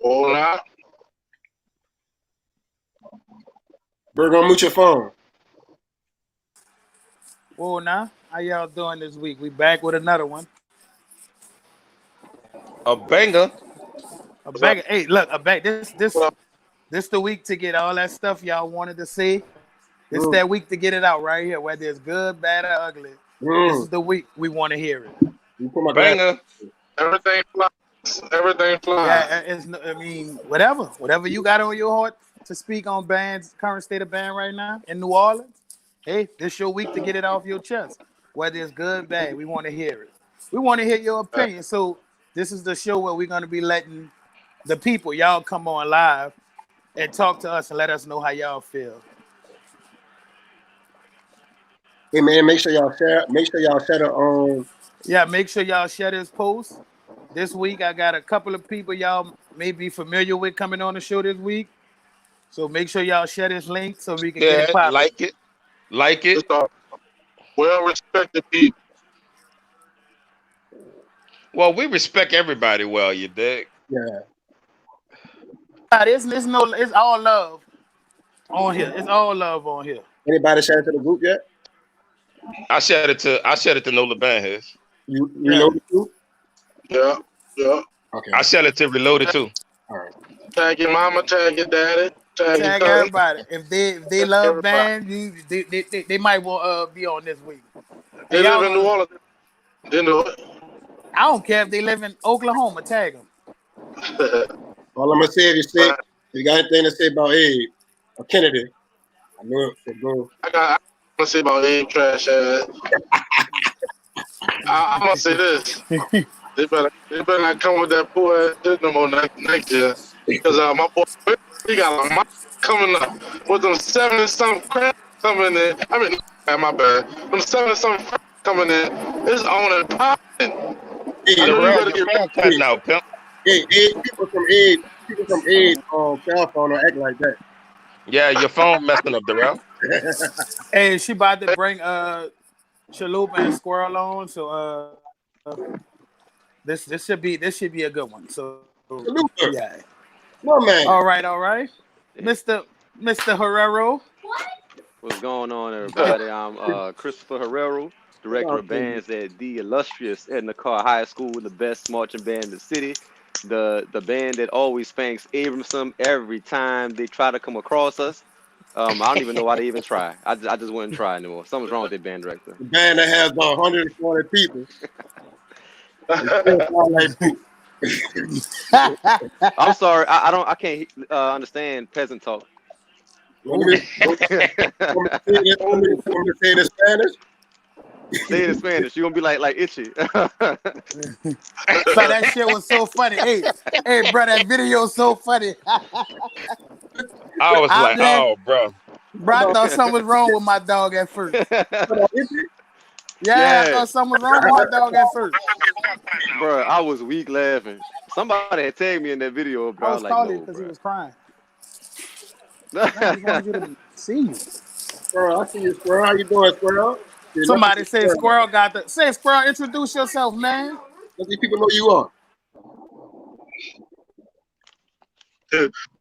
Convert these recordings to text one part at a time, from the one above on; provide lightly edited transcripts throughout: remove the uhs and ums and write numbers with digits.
Hola. Burga, mute your phone. Whoa, now, how y'all doing this week? We back with another one. A banger. A bag. Hey, look, a bag. This the week to get all that stuff y'all wanted to see. This that week to get it out right here, whether it's good, bad, or ugly. This is the week we want to hear it. Banger. Everything flies. Everything flies. Yeah, I mean, whatever you got on your heart to speak on band's current state of band right now in New Orleans. Hey, this your week to get it off your chest. Whether it's good, bad, we want to hear it. We want to hear your opinion. So this is the show where we're going to be letting the people, y'all come on live and talk to us and let us know how y'all feel. Hey man, make sure y'all share. Make sure y'all share the Yeah, make sure y'all share this post. This week I got a couple of people y'all may be familiar with coming on the show this week. So make sure y'all share this link so we can get it popping. Like it. Well respected people. Well, we respect everybody. Well, you dig? Yeah. It's all love on here. It's all love on here. Anybody share it to the group yet? I shared it to Nola Bandheads. You reloaded too? Yeah. Okay. I shared it to Reloaded too. All right. Tag your mama, tag your daddy, tag your cousin. Everybody. If they love band, they might want be on this week. They live in New Orleans. They know it. I don't care if they live in Oklahoma. Tag them. All I'm gonna say is if you got anything to say about Abe or Kennedy, I know it. Go. I got to say about Abe trash ass. I'm gonna say this. They better not come with that poor ass shit no more next year. Because my boy, he got a mic coming up with them 7 and something crap coming in. I mean, my bad. Them 7 and something crap coming in. It's on and popping. Hey, Darrell, your phone cutting out, pimp. Hey, people from Abe, cell phone don't act like that. Yeah, your phone messing up, Darrell. Hey, she about to bring Chalupa and Squirrel on, so this should be a good one. So yeah. No man. All right. Mr. Herrero. What's going on, everybody? I'm Christopher Herrero, director of bands at the illustrious Edna Carr High School, the best marching band in the city. The band that always thanks Abramson every time they try to come across us. I don't even know why they even try. I just wouldn't try anymore. Something's wrong with their band director. The band that has about 140 people. I'm sorry, I can't understand peasant talk. Want me to say it in Spanish? Say it in Spanish. You're gonna be like itchy. So that shit was so funny. Hey, bro, that video was so funny. I was like, oh, bro. Bro, I thought something was wrong with my dog at first. Yeah, I thought something was wrong with my dog at first. Bro, I was weak laughing. Somebody had tagged me in that video, bro. I was calling because he was crying. He wanted you to see you. Squirrel, I see you, Squirrel. How you doing, Squirrel? Somebody said Squirrel got the... Say, Squirrel, introduce yourself, man. Let these people know you are.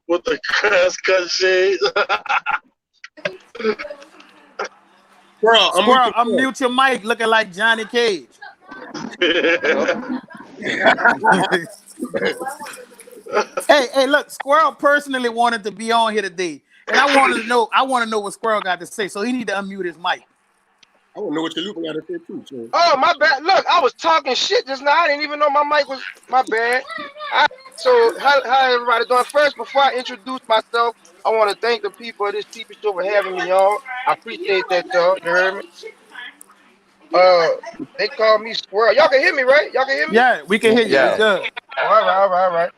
With the grass cut shades. Squirrel, unmute your mic looking like Johnny Cage. Hey, look, Squirrel personally wanted to be on here today. And I want to know what Squirrel got to say, so he need to unmute his mic. I want to know what Chalupa got to say too. So. Oh, my bad. Look, I was talking shit just now. I didn't even know my mic was my bad. So how everybody doing? First, before I introduce myself, I want to thank the people of this TV show for having me on. I appreciate that, y'all. You heard me? They call me Squirrel. Y'all can hear me, right? Y'all can hear me? Yeah, we can hear you. Yeah. Good. All right.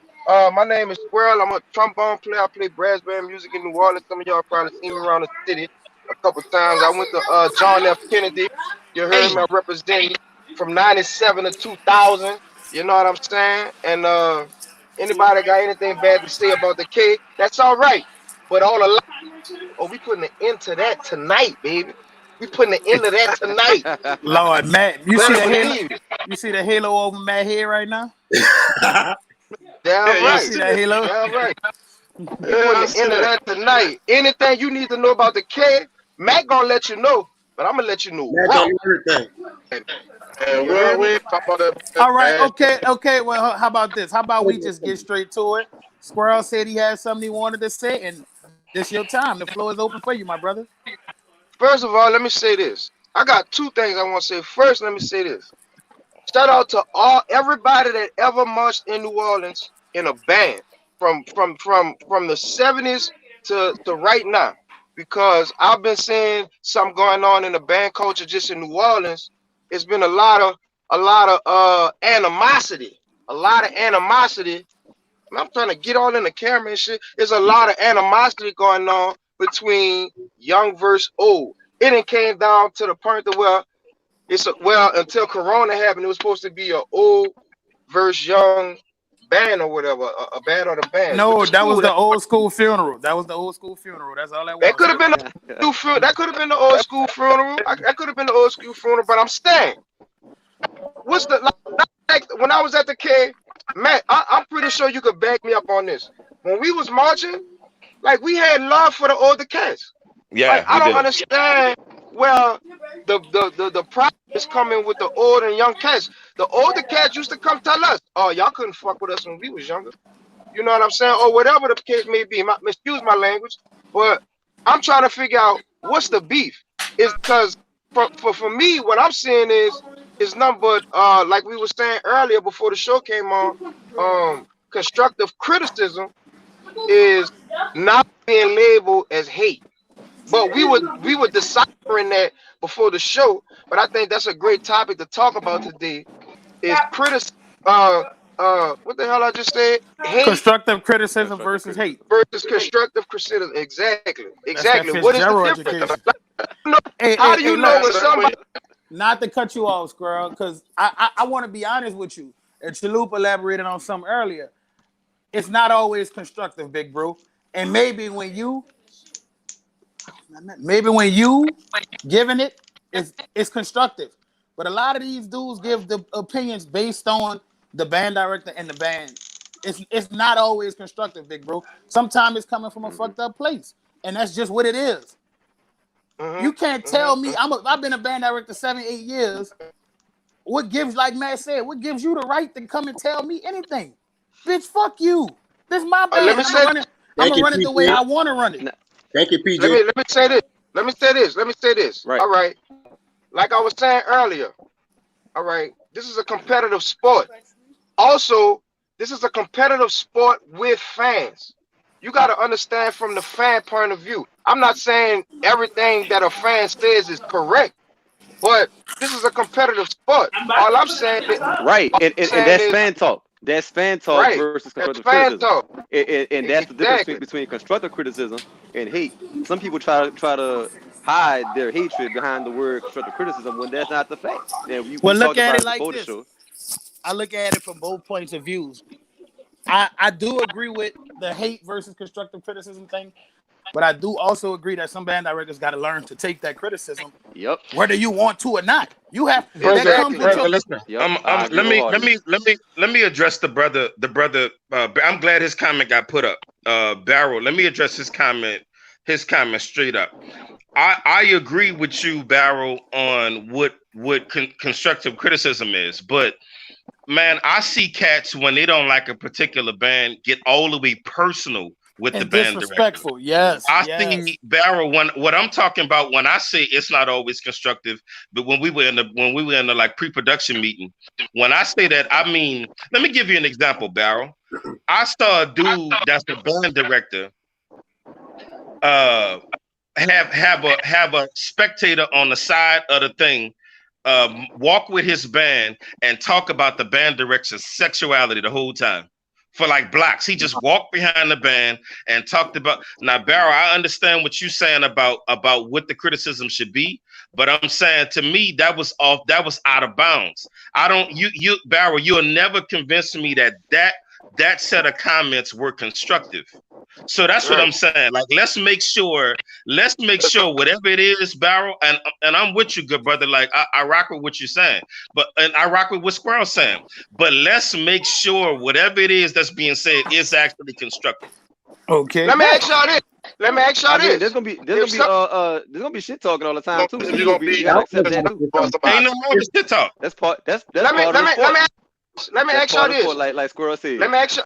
My name is Squirrel. I'm a trombone player. I play brass band music in New Orleans. Some of y'all probably seen me around the city a couple times. I went to John F. Kennedy. You heard me. I represented from 97 to 2000. You know what I'm saying? And anybody got anything bad to say about the K, that's all right. But all the we putting an end to that tonight, baby. We putting an end to that tonight. Lord, Matt, you see the halo over Matt here right now? Damn Yeah, right. See that, Halo? Damn right. yeah, We I putting the see end of that. that tonight. Anything you need to know about the K, Mac gonna let you know, but I'm gonna let you know Matt raw. don't know everything. And You hear we me? ain't talk about that All right, bad shit. okay. Well, how about this? How about we just get straight to it? Squirrel said he had something he wanted to say, and this your time. The floor is open for you, my brother. First of all, let me say this. I got two things I want to say. First, let me say this. Shout out to everybody that ever marched in New Orleans in a band from the 70s to right now. Because I've been seeing something going on in the band culture just in New Orleans. It's been a lot of animosity. A lot of animosity. I'm trying to get all in the camera and shit. There's a lot of animosity going on between young versus old. It done came down to the point of where until Corona happened, it was supposed to be an old versus young band or whatever, a band or the bands, which No, is that was cool. the old school funeral. That was the old school funeral. That's all that That was, could have been Squirrel. that could have been the old school funeral. That could have been the old school funeral. But I'm staying. What's the like when I was at the K, Matt? I'm pretty sure you could back me up on this. When we was marching, like we had love for the older cats. Like Yeah, I we don't did. understand where the problem is coming with the old and young cats. The older cats used to come tell us, "Oh, y'all couldn't fuck with us when we was younger." You know what I'm saying? Or whatever the case may be. Excuse my language, but I'm trying to figure out what's the beef. Is because for me, what I'm seeing is nothing but like we were saying earlier before the show came on, constructive criticism is not being labeled as hate. But we were deciphering that before the show. But I think that's a great topic to talk about today. Is what the hell I just said? Hate Constructive criticism Constructive versus hate. criticism. versus constructive criticism. Exactly. That's that Exactly. What is the Fitzgerald difference? education. No, Hey, how hey, do hey, you know look. when somebody Not to cut you off, Squirrel, because I want to be honest with you. And Chalupa elaborated on something earlier. It's not always constructive, big bro. And maybe when you giving it's constructive. But a lot of these dudes give the opinions based on the band director and the band. It's not always constructive, big bro. Sometimes it's coming from a fucked up place, and that's just what it is. You can't tell me I've been a band director 7-8 years. What gives, like Matt said, what gives you the right to come and tell me anything? Bitch, fuck you. This is my let band. me I'm say gonna run it. I'm Thank gonna you, run it the way PJ. I want to run it. Thank you, PJ. let me say this. Let me say this. Right. All right. Like I was saying earlier, all right, this is a competitive sport. Also, this is a competitive sport with fans. You got to understand from the fan point of view. I'm not saying everything that a fan says is correct, but this is a competitive sport. Right. All I'm And saying that's is fan talk. That's fan talk right. versus That's constructive fan criticism. talk. And that's the difference Exactly. between constructive criticism and hate. Some people try to hide their hatred behind the word constructive criticism when that's not the fact. And we Well, look talked at about it it like before the this. show. I look at it from both points of views. I do agree with the hate versus constructive criticism thing, but I do also agree that some band directors got to learn to take that criticism, Yep. whether you want to or not. You have that Burger, comes with Exactly. your. Burger, listen. Yep. I agree Let wholeheartedly. me address the brother. I'm glad his comment got put up. Baryl, let me address his comment. His comment straight up. I agree with you, Baryl, on what constructive criticism is, but man, I see cats when they don't like a particular band get all the way personal with the And band director. disrespectful. Yes. I Yes. see Baryl when what I'm talking about when I say it's not always constructive, but when we were in the like pre-production meeting, when I say that, I mean, let me give you an example, Baryl. I saw a dude that's the band director have a spectator on the side of the thing walk with his band and talk about the band director's sexuality the whole time for like blocks. He just walked behind the band and talked about. Now, Baryl, I understand what you're saying about what the criticism should be, but I'm saying to me that was off. That was out of bounds. I don't. You Baryl, you'll never convince me that that set of comments were constructive. So that's what I'm saying. Like, let's make sure whatever it is, Baryl, and I'm with you, good brother. Like, I rock with what you're saying, and I rock with what Squirrel's saying. But let's make sure whatever it is that's being said is actually constructive. Okay. Let me ask y'all this. There's gonna be shit talking all the time too. So you gotta accept that too. Ain't no more shit talk. That's part. That's Let me part of the sport. let me ask y'all this. Like Squirrel said. Let me ask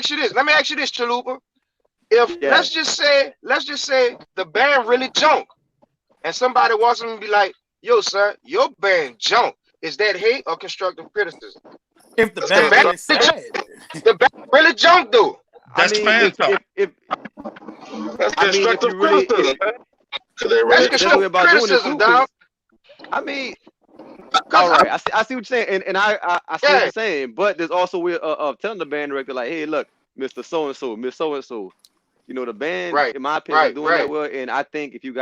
you this, Chalupa. If let's just say the band really junk, and somebody wants them to be like, "Yo, son, your band junk." Is that hate or constructive criticism? If the band really sad, the band really junk, though. That's fan talk. That's constructive criticism, man. That's constructive criticism, dog. I mean, all right, I see what you're saying, and I see what you're saying, but there's also a way of telling the band director, like, hey, look, Mr. So-and-so, Miss So-and-so, you know, the band, in my opinion, is doing that well, and I think if you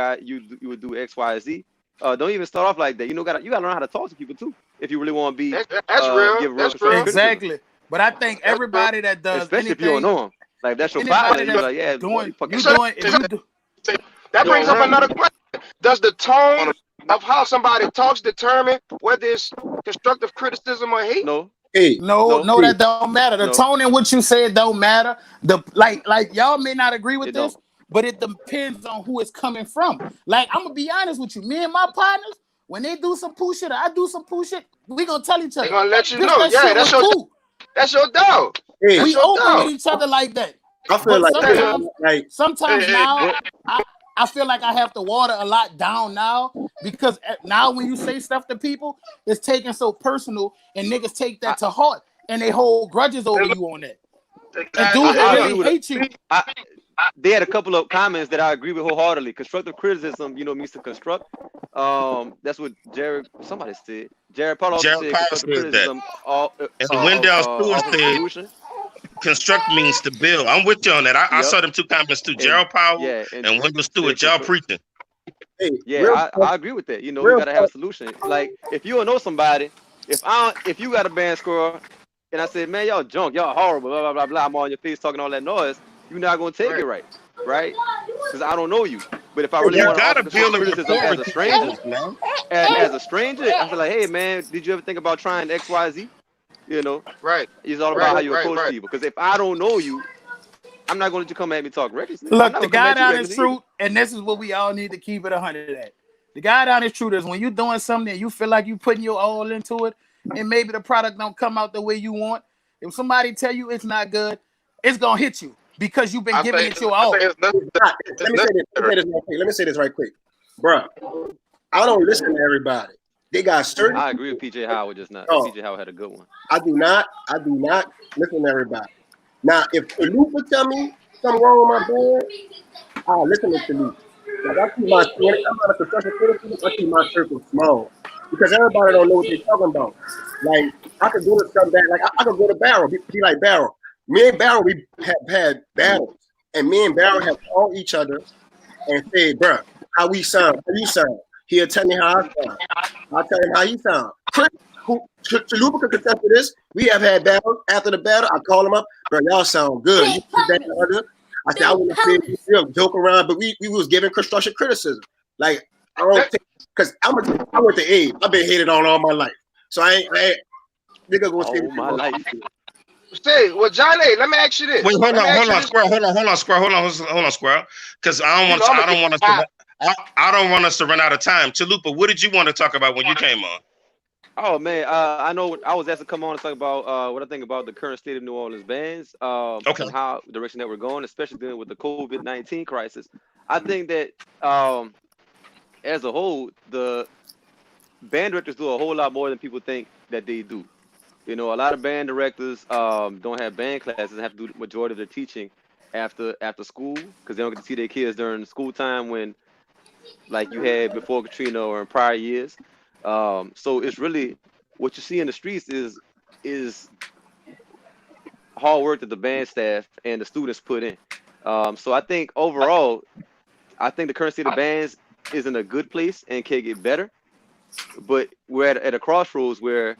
would do X, Y, Z, don't even start off like that. You gotta learn how to talk to people, too, if you really want to be, that's real. That's real. Exactly. But I think everybody that does especially anything, if you don't know them. Like, that's your partner. You're like, yeah, that brings up another question. Does the tone of how somebody talks determine whether it's constructive criticism or hate? No. No, that don't matter. The tone in which you say it don't matter. Like y'all may not agree with this, but it depends on who it's coming from. Like, I'm gonna be honest with you. Me and my partners, when they do some poo shit or I do some poo shit, we gonna tell each other. They gonna let you know. Yeah, that's your dog. That's your dog. Hey, we open with each other like that. I feel sometimes now I feel like I have to water a lot down now, because now when you say stuff to people, it's taken so personal, and niggas take that to heart, and they hold grudges over you on that. And dudes that really hate you. They had a couple of comments that I agree with wholeheartedly. Constructive criticism, means to construct. That's what somebody said. Jared Powell said criticism. And Wendell Stewart said construct means to build. I'm with you on that. I saw them two comments too. Gerald Powell and Wendell Stewart. Y'all preaching. I agree with that. You gotta have a solution. Like, if you don't know somebody, if you got a band score, and I said, man, y'all junk, y'all horrible, blah blah blah blah, I'm on your face talking all that noise, you're not gonna take it right? Because I don't know you. But if I really want to offer criticism as a stranger, I feel like, hey man, did you ever think about trying X, Y, Z? It's all about how you approach people. Because if I don't know you, I'm not going to let you come at me talk recklessly. Look, the guy down is truth, and this is what we all need to keep it 100 at. The guy down is truth is when you're doing something and you feel like you're putting your all into it, and maybe the product don't come out the way you want. If somebody tell you it's not good, it's gonna hit you because you've been giving it your all. Let me say this right quick, bro. I don't listen to everybody. They got certain. I agree with PJ Howard just now. PJ Howard had a good one. I do not listen to everybody. Now, if Chalupa tell me something wrong with my band, I'll listen to Chalupa. Like, I keep I'm not a construction criticism. I keep my circle small because everybody don't know what they're talking about. Like, I could go to something like I could go to Baryl. Be like Baryl. Me and Baryl, we have had battles, and me and Baryl have called each other and said, "Bro, how we sound? How you sound?" He'll tell me how I sound. I'll tell him how he sound. Chris, Chalupa could contest to this. We have had battles. After the battle, I call him up. Bro, y'all sound good. You that other. I said, I wouldn't say joke around, but we was giving construction criticism. Like, I don't think, because I went to Abe. I've been hated on all my life. So I ain't nigga gonna say my life. Say, well, John A., let me ask you this. Wait, hold on, Squirrel. Because I don't want us to run out of time. Chalupa, what did you want to talk about when you came on? Oh man, I know I was asked to come on and talk about what I think about the current state of New Orleans bands, and how the direction that we're going, especially dealing with the COVID-19 crisis. I think that as a whole, the band directors do a whole lot more than people think that they do. A lot of band directors don't have band classes and have to do the majority of their teaching after school because they don't get to see their kids during school time when, like you had before Katrina or in prior years. So it's really what you see in the streets is hard work that the band staff and the students put in. So I think overall, the current state of bands is in a good place and can get better. But we're at a crossroads where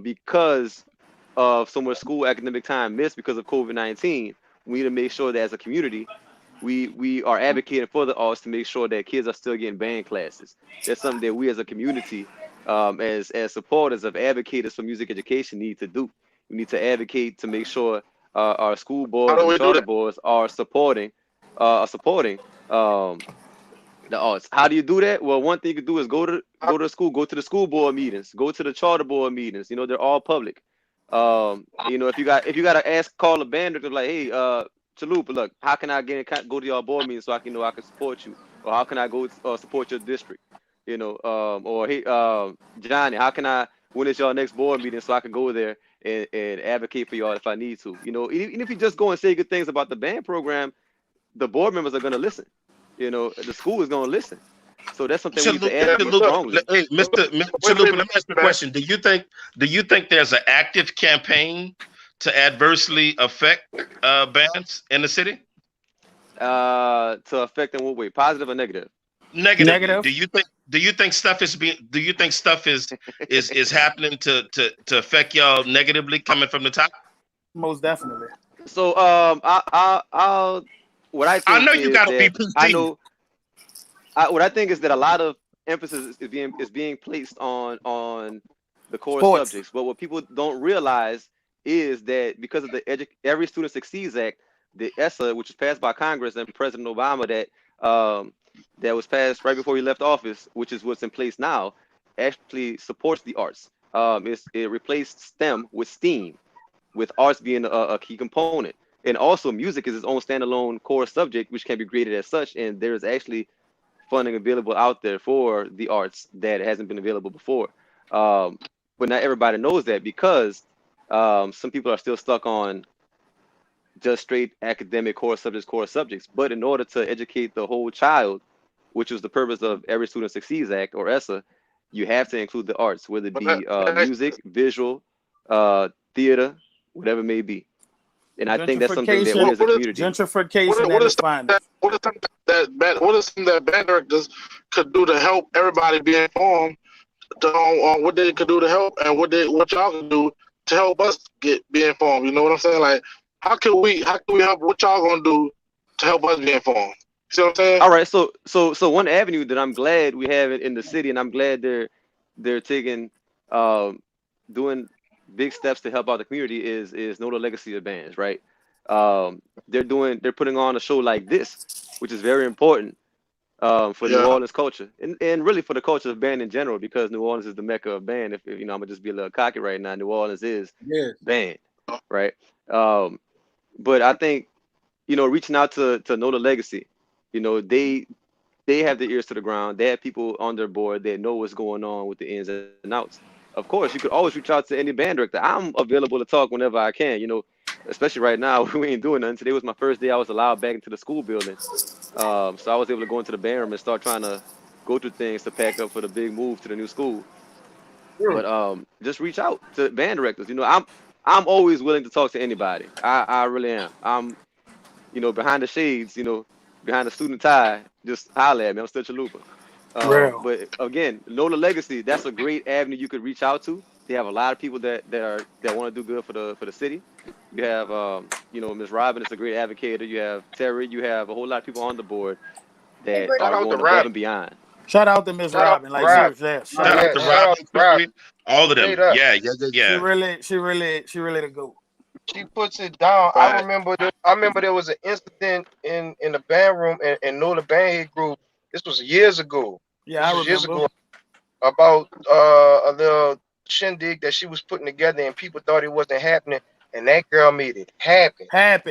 because of so much school academic time missed because of COVID-19, we need to make sure that as a community, we are advocating for the arts to make sure that kids are still getting band classes. That's something that we as a community, as supporters of advocates for music education, need to do. We need to advocate to make sure our school How boards do and we do charter that? boards are supporting the arts. How do you do that? Well, one thing you can do is go to school, go to the school board meetings, go to the charter board meetings. You know, they're all public. You know, if you got to call a band director like, hey, Chalupa, look, how can I go to your board meeting so I can I can support you, or how can I go support your district? You know, or hey, Johnny, how can when is your next board meeting so I can go there and advocate for y'all if I need to? You know, even if you just go and say good things about the band program, the board members are gonna listen. You know, the school is gonna listen. So that's something we need to advocate strongly. Hey, Mr. Chalupa, let me ask you a question. Do you think there's an active campaign to adversely affect bands in the city? To affect in what way? Positive or negative? Negatively. Do you think stuff is happening to affect y'all negatively coming from the top? Most definitely. So I'll what I think I know you is gotta be that PC. what I think is that a lot of emphasis is being placed on the core Sports. subjects, but what people don't realize is that because of the Every Student Succeeds Act, the ESSA, which was passed by Congress and President Obama, that was passed right before he left office, which is what's in place now, actually supports the arts. It replaced STEM with STEAM, with arts being a key component. And also music is its own standalone core subject, which can be graded as such. And there's actually funding available out there for the arts that hasn't been available before. But not everybody knows that because some people are still stuck on just straight academic core subjects. But in order to educate the whole child, which was the purpose of Every Student Succeeds Act, or ESSA, you have to include the arts, whether it be music, visual, theater, whatever it may be. And I think that's something that we as a community. Gentrification What at is its finest. something that band directors could do to help everybody be informed on what they could do to help and what y'all can do to help us be informed? You know what I'm saying? Like, how can we help? What y'all gonna do to help us be informed? See what I'm saying? All right, so one avenue that I'm glad we have in the city, and I'm glad they're taking doing big steps to help out the community is know the legacy of bands, right? They're putting on a show like this, which is very important for New Orleans culture and really for the culture of band in general, because New Orleans is the mecca of band. If you know, I'm gonna just be a little cocky right now. New Orleans is band, right? But I think, you know, reaching out to know the legacy, you know, they have their ears to the ground. They have people on their board that know what's going on with the ins and outs. Of course, you could always reach out to any band director. I'm available to talk whenever I can, you know, especially right now. We ain't doing nothing. Today was my first day I was allowed back into the school building. So I was able to go into the band room and start trying to go through things to pack up for the big move to the new school. But just reach out to band directors. You know, I'm always willing to talk to anybody. I really am. I'm, you know, behind the shades, you know, behind the student tie, just holler at me. I'm still Chalupa. But again, know the legacy. That's a great avenue you could reach out to. They have a lot of people that want to do good for the city. You have you know, Ms. Robin is a great advocate. You have Terry. You have a whole lot of people on the board that are going above and beyond. Shout out to Ms. Robin. Like seriously, shout out to Robin. All of them. Yeah. She really the GOAT. She puts it down. I remember there was an incident in the band room and know the band head group. This was years ago. Yeah, I remember. Years ago, about a little shindig that she was putting together, and people thought it wasn't happening, and that girl made it happen.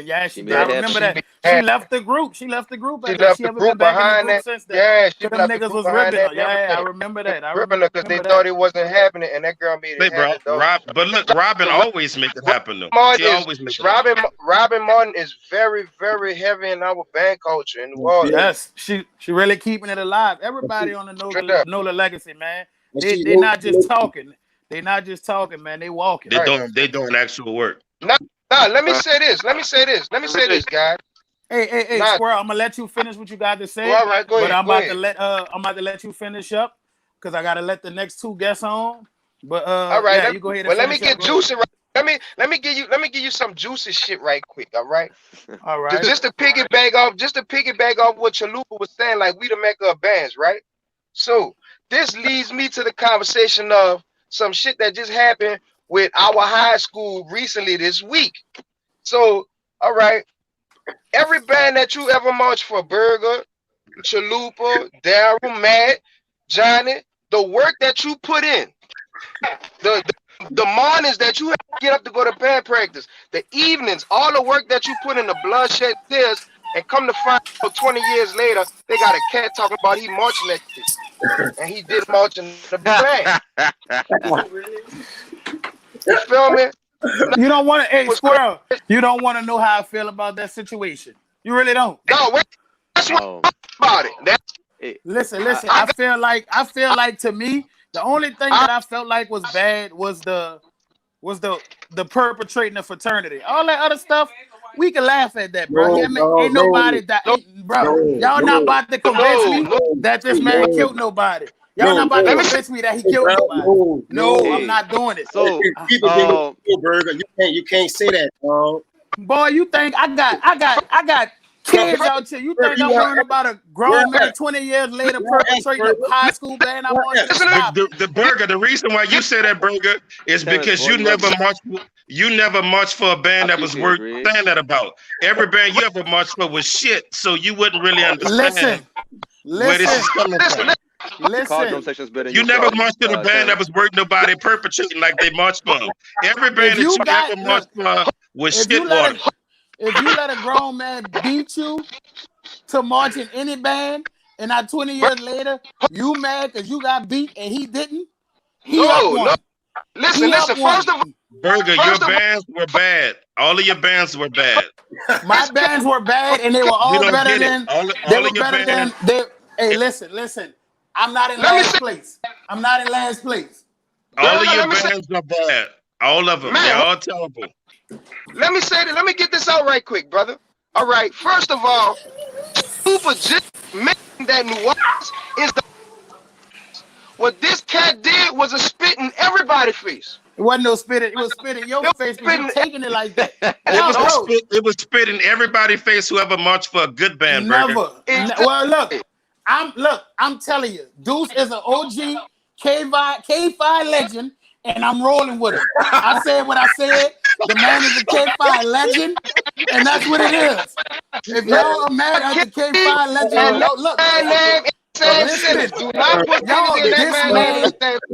Yeah, she did. I remember that. She left the group. She left the group. She left the group behind that. Yeah, she left the group behind that. Yeah, I remember that. Ripping her because they thought it wasn't happening, and that girl made it happen. But look, Robin always makes it happen though. She always makes it happen. Robin Martin is very, very heavy in our band culture in New Orleans. Yes, she really keeping it alive. Everybody on the know the legacy, man. They not just talking. They not just talking, man. They walking. They doing actual work. Nah, let me say this, guys. Hey, Squirrel, I'm gonna let you finish what you got to say. All right, go ahead. But I'm about to let you finish up because I gotta let the next two guests on. But all right, you go ahead. Well, let me get juicy. let me give you some juicy shit right quick. All right. All right. Just to piggyback off what Chalupa was saying, like we the maker of bands, right? So this leads me to the conversation of some shit that just happened with our high school recently this week. So, all right, every band that you ever marched for, Burga, Chalupa, Darrell, Matt, Johnny, the work that you put in, the mornings that you have to get up to go to band practice, the evenings, all the work that you put in, the bloodshed tears, and come to find out 20 years later, they got a cat talking about he marching that shit. And he did march in the band. You feel me? You don't want to, hey, Squirrel, you don't want to know how I feel about that situation. You really don't. No, wait. That's what about it. Listen. I feel like to me, the only thing that I felt like was bad was the perpetrating the fraternity. All that other stuff, we can laugh at that, bro. Ain't nobody that, bro. Y'all not about to convince me that this man killed nobody. Y'all not about to convince me that he killed nobody. No, I'm not doing it. So people Burger, you can't say that, boy. You think I got kids out here? You think I'm worrying about a grown man 20 years later perpetrating a high school band? I want to stop. The Burger. The reason why you say that, Burger, is because you never marched for a band that was worth saying that about. Every band you ever marched for was shit, so you wouldn't really understand where this is coming from. Listen, you never marched in a band that was worth nobody perpetrating like they marched for. Every band that you ever marched for was shit water. If you let a grown man beat you to march in any band, and now 20 years later, you mad because you got beat and he didn't? No. Listen. First of all, Burger, your bands were bad. All of your bands were bad. My bands were bad, and they were all better than. They were better than. Hey, listen. I'm not in last place. All of your bands are bad. All of them. They're all terrible. Let me say that. Let me get this out right quick, brother. All right. First of all, Super just mentioned that New Orleans is the. What this cat did was a spit in everybody's face. It wasn't no spit. It was spit in your face, but you taking it like that. It was spit in everybody's face who ever marched for a good band. Never. Burger. Well, I'm telling you, Deuce is an OG K5 legend, and I'm rolling with him. I said what I said. The man is a K5 legend, and that's what it is. If y'all are mad at the K5 legend, look.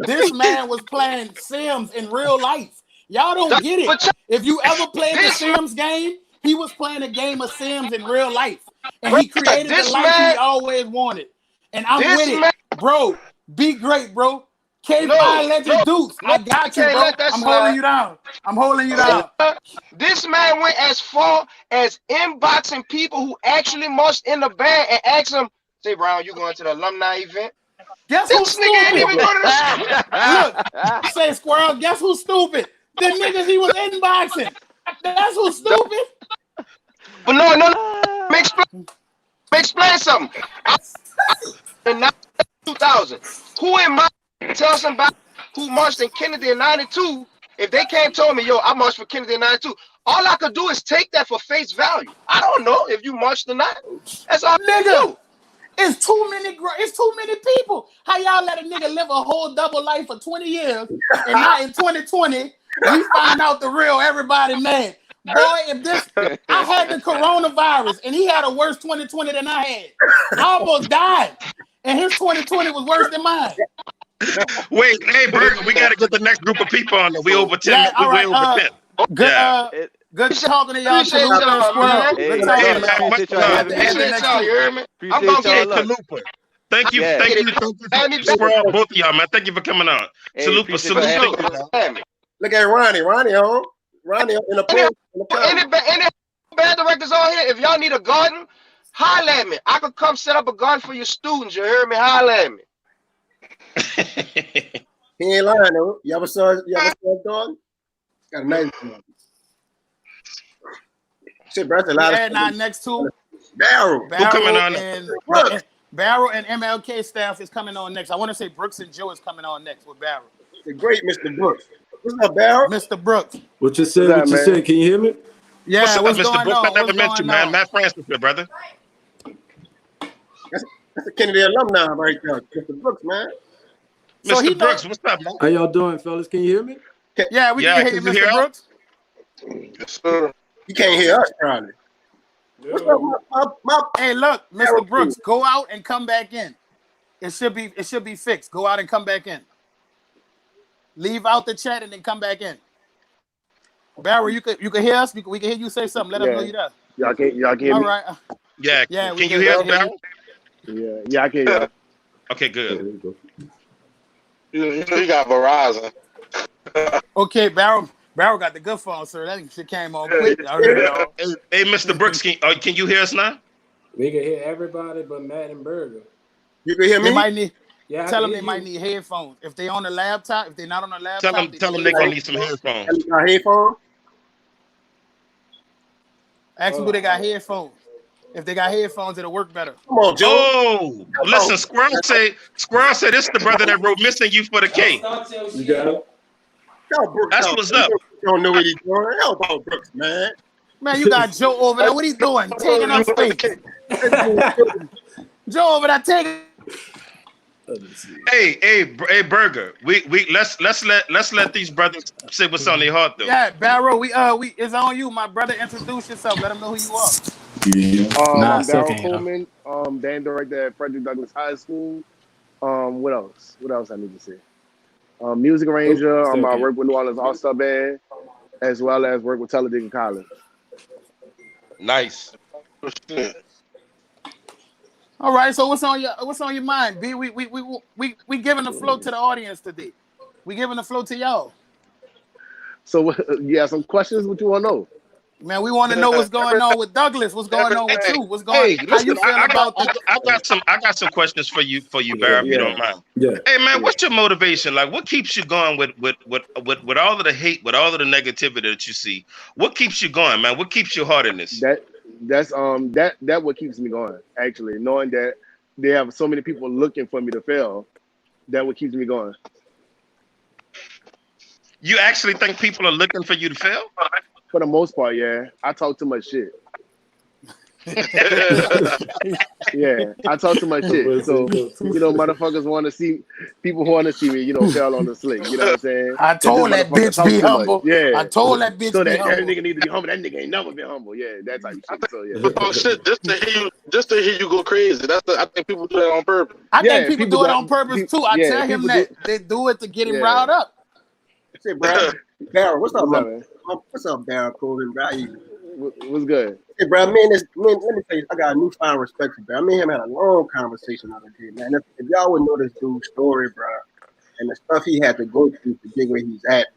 This man was playing Sims in real life. Y'all don't get it. If you ever played the Sims game, he was playing a game of Sims in real life. And he created the life he always wanted. And I'm with it. Bro, be great, bro. K5 legend Deuce. I got you, bro. I'm holding you down. This man went as far as inboxing people who actually marched in the band and asked them, say, Brown, you going to the alumni event? Guess who's stupid? Ain't even go to the Look, say Squirrel, guess who's stupid? The niggas he was inboxing. That's who's stupid. But no. Explain something. In 2000, who in my tell somebody who marched in Kennedy in 92, if they came told me, yo, I marched for Kennedy in 92, all I could do is take that for face value. I don't know if you marched or not. That's all nigga. It's too many people. How y'all let a nigga live a whole double life for 20 years and now in 2020 we find out the real everybody man. Boy, I had the coronavirus and he had a worse 2020 than I had. I almost died. And his 2020 was worse than mine. Wait, hey, Burger, we got to get the next group of people on there. We over 10. Yeah, all right, over 10. Good talking to y'all. Chalupa. Thank you, Squirrel, both of y'all, man. Thank you for coming on. Chalupa, salute. Look at Ronnie in the pool. Any band directors on here, if y'all need a garden, holler at me. I could come set up a garden for your students. You heard me? Holler at me. He ain't lying though. You ever saw dog? Got a nice one. Shit, bro, that's a lot of next to Baryl. Who coming on? Baryl and MLK staff is coming on next. I want to say Brooks and Joe is coming on next with Baryl. The great Mr. Brooks. What's up, Baryl? Mr. Brooks. What you said? What you said? Can you hear me? Yeah, What's up, what's Mr. going Brooks? I on? never What's met you, going man. on? Matt Francis here, brother. That's a Kennedy alumni right there, Mr. Brooks, man. So Mr. he Brooks, knows. what's up, man? How y'all doing, fellas? Can you hear me? Yeah, we Yeah, can hear you, can you hear Mr. us? Brooks. Yes, sir. You can't hear us, probably. What's up, my Hey, look, Mr. Baryl Brooks, Coleman? go out and come back in. It should be fixed. Go out and come back in. Leave out the chat and then come back in. Barry, you can hear us. We can hear you say something. Let us know you there. Y'all can hear All me? right. Yeah, Yeah, we can you can hear us, hear Barrel? Yeah, I can hear y'all. Okay, Oh, good. there you go. You know, you got Verizon. Okay, Barry got the good phone, sir. That shit came on quick. Yeah. Hey, Mr. Brooks, can you hear us now? We can hear everybody but Matt and Burger. You can hear They me? might need. Yeah, I Tell can them hear they might you. need headphones. If they on the laptop, if they're not on the Tell laptop, them they're gonna need some headphones. You got headphones? Ask them do they got headphones. If they got headphones, it'll work better. Come on, Joe. Oh, listen, Squirrel said this is the brother that wrote "Missing You for the K." You got it? Help Brooks That's out. what's up. You don't know what he's doing. Help out Brooks, man. Man, you got Joe over there. What he doing? Taking up space. Joe over there taking. Hey, Burger. We let's let these brothers say what's on their heart though. Yeah, Baryl, we it's on you, my brother. Introduce yourself. Let them know who you are. I'm Baryl Coleman, band director at Frederick Douglass High School. What else? What else I need to say? Music arranger. I work with New Orleans All Star Band, as well as work with Talladega College. Nice. All right, so what's on your mind, B? We giving the flow to the audience today. We giving the flow to y'all. So you have some questions? What you want to know? Man, we want to know what's going on with Douglas. What's going on with you? What's going? Hey, How listen, you feel about the? I got some questions for you, Barry, if you don't mind. Yeah. Hey man, what's your motivation? Like, what keeps you going with all of the hate, with all of the negativity that you see? What keeps you going, man? What keeps your heart in this? That's what keeps me going. Actually, knowing that they have so many people looking for me to fail, that what keeps me going. You actually think people are looking for you to fail? For the most part, yeah. I talk too much shit. Yeah, I talk too much shit. So, motherfuckers want to see, people who want to see me, fail on the slick. You know what I'm saying? I told that bitch be humble. Yeah. I told that bitch so be that humble. nigga need to be humble. That nigga ain't never been humble. Yeah, that type of shit. So, yeah. Oh shit! Just to hear you go crazy. I think people do that on purpose. I think people do it on purpose too. I tell him that they do it to get him riled up. Say, bro, Baryl, what's up, man? What's up, Baryl Coleman, bro? What's good? Hey, bro, let me tell you, I got a newfound respect for Baryl. Me and him had a long conversation the other day, man. If y'all would know this dude's story, bro, and the stuff he had to go through to get where he's at,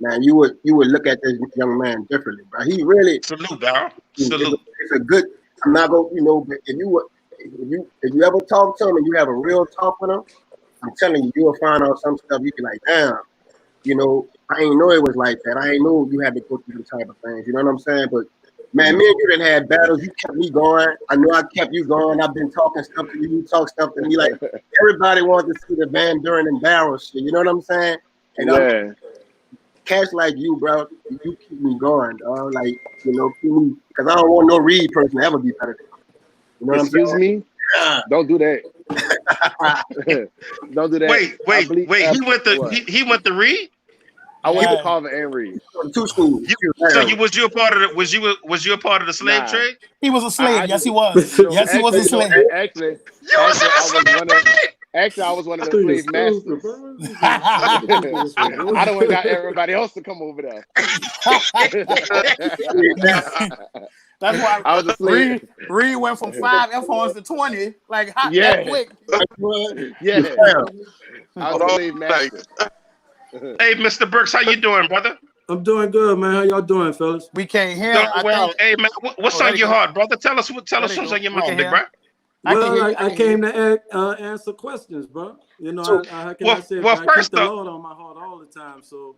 man, you would look at this young man differently, bro. He really Salute, Barry. Salute. It's a good. I'm not gonna, but if you ever talk to him and you have a real talk with him, I'm telling you, you'll find out some stuff you be like, damn. I ain't know it was like that. I ain't know you had to go through the type of things. You know what I'm saying? But man, me and you done had battles. You kept me going. I know I kept you going. I've been talking stuff to you. You talk stuff to me. Like everybody wants to see the Van Duren and Baryl shit. You know what I'm saying? And cats like you, bro, you keep me going, dog. Like because I don't want no Reed person to ever be better than me. You know what I'm saying? Excuse me? Don't do that. Don't do that. Wait. He went to Reed? I went to Carver and Reed. Two schools. Was you a part of the slave trade? He was a slave. Yes, he was. Yes, he was a slave. Actually, I was one of the slave masters. I don't want got everybody else to come over there. That's why I was a slave. Reed went from 5 F-horns to 20, like that quick. Yeah. I was a slave master. Hey, Mr. Brooks, how you doing, brother? I'm doing good, man. How y'all doing, fellas? We can't hear. Hey, man, what's on your heart, brother? Tell us what's on your mind, big bro. Well, I came to answer questions, bro. How can I say it? I keep the Lord on my heart all the time, so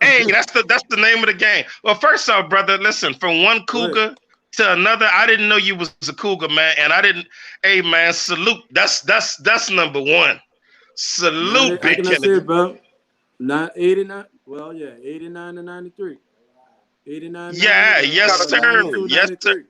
Hey, that's the name of the game. Well, first off, brother, listen, from one cougar to another, I didn't know you was a cougar, man, and I didn't. Hey, man, salute. That's number one. Salute, Big Kennedy. Bro. Not 89. Well, yeah, 89 to 93. 89, Yeah, 90, yes, sir. 92, Yes, sir. 93.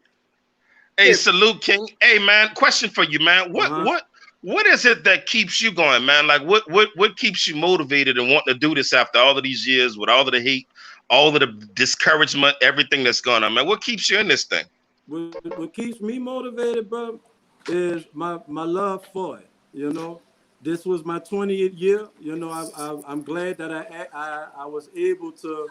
Hey, salute, King. Hey, man, question for you, man. Uh-huh. What is it that keeps you going, man? Like, what keeps you motivated and wanting to do this after all of these years, with all of the hate, all of the discouragement, everything that's going on, man? What keeps you in this thing? What keeps me motivated, bro, is my love for it. You know, this was my 20th year. You know, I'm glad that I was able to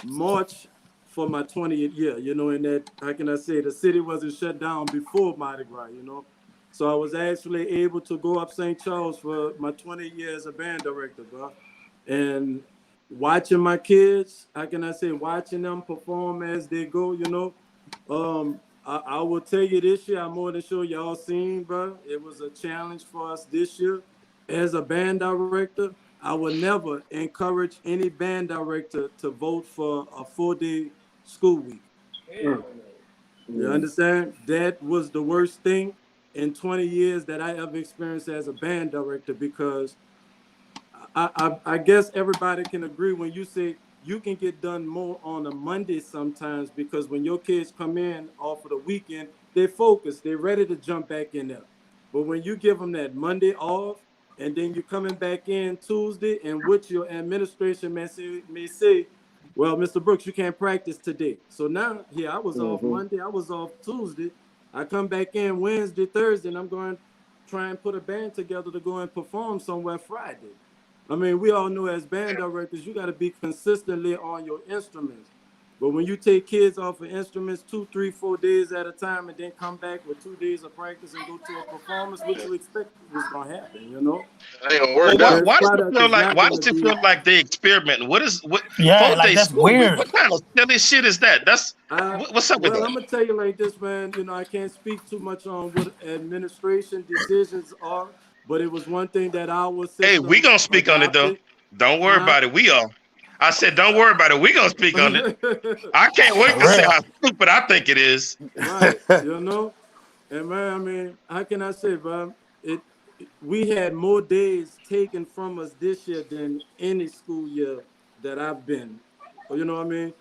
march for my 20th year. You know, and that, how can I say, the city wasn't shut down before Mardi Gras. You know, so I was actually able to go up St. Charles for my 20 years as a band director, bro, and watching my kids, how can I say, watching them perform as they go. You know. I will tell you this year, I'm more than sure y'all seen, bro. It was a challenge for us this year. As a band director, I would never encourage any band director to vote for a 4-day school week. You understand? That was the worst thing in 20 years that I ever experienced as a band director, because I guess everybody can agree when you say you can get done more on a Monday sometimes, because when your kids come in off of the weekend, they're focused, they're ready to jump back in there. But when you give them that Monday off, and then you're coming back in Tuesday, and what your administration may say, well, Mr. Brooks, you can't practice today. So now, here, I was off Monday, I was off Tuesday. I come back in Wednesday, Thursday, and I'm going to try and put a band together to go and perform somewhere Friday. I mean, we all know as band directors, you got to be consistently on your instruments. But when you take kids off of instruments 2, 3, 4 days at a time, and then come back with 2 days of practice and go to a performance, what you expect was going to happen, you know? Ain't gonna work out. Why does it feel like they experimenting? What Yeah, like that's weird. What kind of silly shit is that? What's up with that? Well, I'm gonna tell you like this, man. You know, I can't speak too much on what administration decisions are, but it was one thing that our system. Hey, we gonna speak on it though. Don't worry about it. We are. I said, don't worry about it. We gonna speak on it. I can't wait to say how stupid I think it is. Right, you know, and man, I mean, how can I say, bro? We had more days taken from us this year than any school year that I've been. You know what I mean?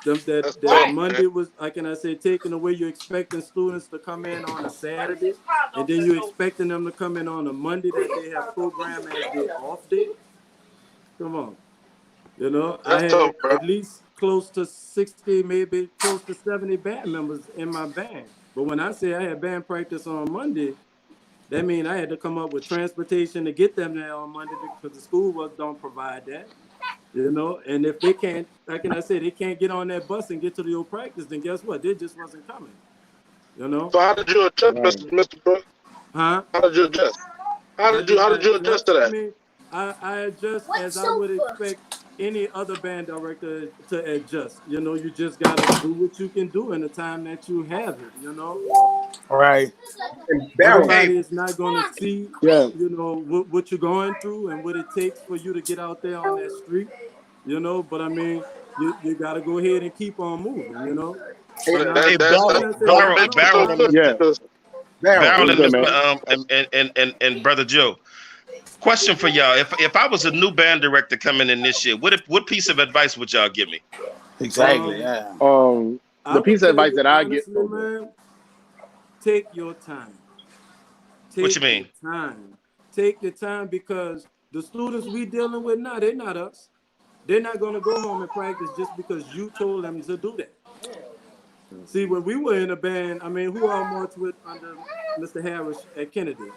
That Monday was, how can I say, taken away. You're expecting students to come in on a Saturday, and then you're expecting them to come in on a Monday that they have programmed as their off day. Come on. You know, I had at least close to 60, maybe close to 70 band members in my band. But when I say I had band practice on Monday, that means I had to come up with transportation to get them there on Monday, because the school don't provide that. You know, and if they can't, how can I say, they can't get on that bus and get to the old practice, then guess what? They just wasn't coming. You know. So how did you adjust, Mr. Brooks? Huh? How did you adjust? How did you adjust to that? I mean, I adjust as I would expect any other band director to adjust. You know, you just gotta do what you can do in the time that you have it. You know. Right. Everybody is not going to see, you know, what you're going through and what it takes for you to get out there on that street, you know. But I mean, you got to go ahead and keep on moving, you know. Baryl and Brother Joe. Question for y'all: If I was a new band director coming in this year, what piece of advice would y'all give me? Exactly. The piece of advice that I get, man, take your time. What you mean? Take your time, because the students we dealing with now, they're not us. They're not going to go home and practice just because you told them to do that. See, when we were in a band, I mean, who all marched with under Mr. Harris at Kennedy?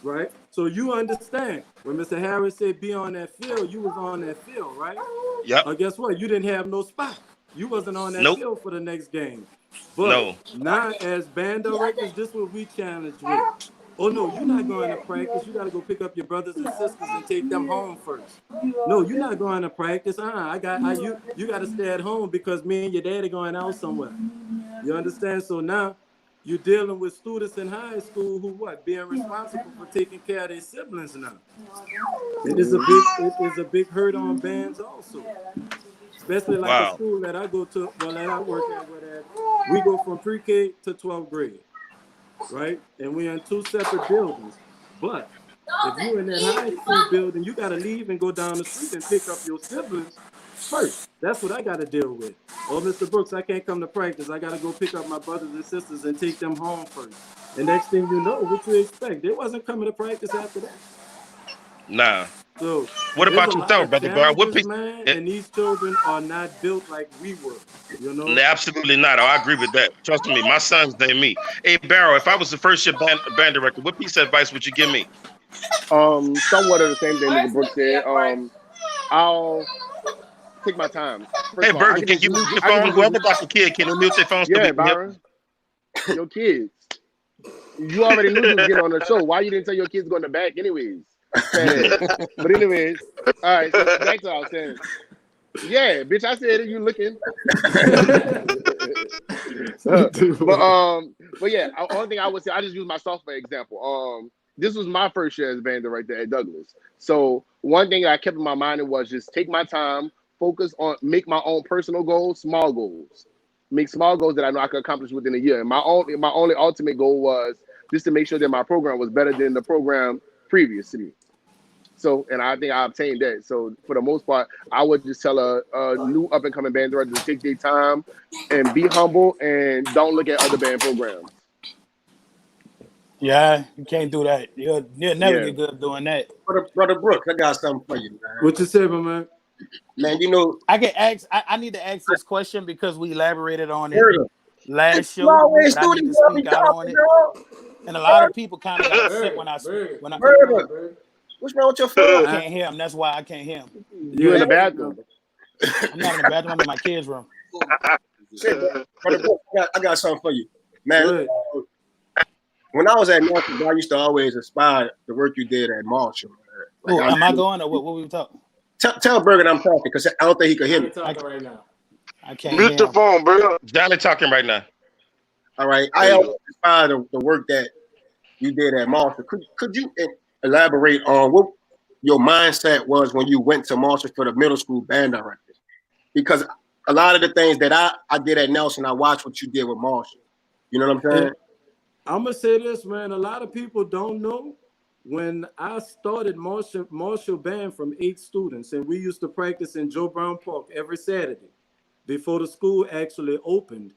Right? So you understand, when Mr. Harris said be on that field, you was on that field, right? Yep. Guess what? You didn't have no spot. You wasn't on that field for the next game. But now as band directors, this is what we challenge with. Oh no, you're not going to practice. You got to go pick up your brothers and sisters and take them home first. No, you're not going to practice. You got to stay at home because me and your daddy going out somewhere. You understand? So now you're dealing with students in high school who being responsible for taking care of their siblings now. It is a big hurt on bands also. Especially like the school that I go to, that I work at, we go from pre-K to 12th grade, right? And we're in 2 separate buildings. But If you in that high school building, you got to leave and go down the street and pick up your siblings first. That's what I got to deal with. Oh, Mr. Brooks, I can't come to practice. I got to go pick up my brothers and sisters and take them home first. And next thing you know, what you expect? They wasn't coming to practice after that. Nah. So What there's a about lot yourself, of brother Bar? What challenges, piece? man, and these children are not built like we were, you know? Absolutely not. Oh, I agree with that. Trust me, my son's named me. Hey, Baryl, if I was the first year band director, what piece of advice would you give me? Somewhat of the same thing Mr. Brooks said. I'll take my time. First Hey, of all, Burger, can you mute your phone? Whoever got the kid, can you mute their phone so we yeah, can hear? Byron, your kids. You already knew you was getting on the show. Why you didn't tell your kids to go in the back anyways? But anyways, all right, so back to what I was saying. Yeah, bitch, I said it, you looking. But yeah, only thing I would say, I just use myself for example. This was my first year as band director at Douglas. So one thing I kept in my mind was just take my time, focus on, make my own personal goals, small goals. Make small goals that I know I could accomplish within a year. And my only ultimate goal was just to make sure that my program was better than the program previous to me. So, and I think I obtained that. So, for the most part, I would just tell a new up and coming band director to take their time and be humble and don't look at other band programs. Yeah, you can't do that. You'll never get good doing that. Brother Brooks, I got something for you, man. What you say, my man? Man, you know, I can ask. I need to ask this question because we elaborated on it Burga, last show. you always But I need to speak out on it. And a lot of people kind of got upset when I Burga, what's wrong with your phone? I can't hear him. That's why I can't hear him. You in the bathroom? I'm not in the bathroom. I'm in my kids' room. Brother Brooks, I got something for you, man. When I was at Marshall, I used to always aspire the work you did at Marshall. Like, am I going or what were we talking? Tell Burga I'm talking because I don't think he could hear me. Talking right now. I can't mute the phone, Burga. Johnny talking right now. All right. I always aspire the work that you did at Marshall. Could you elaborate on what your mindset was when you went to Marshall for the middle school band director? Because a lot of the things that I did at Nelson, I watched what you did with Marshall. You know what I'm saying? I'm gonna say this, man. A lot of people don't know. When I started Marshall Band from 8 students, and we used to practice in Joe Brown Park every Saturday before the school actually opened.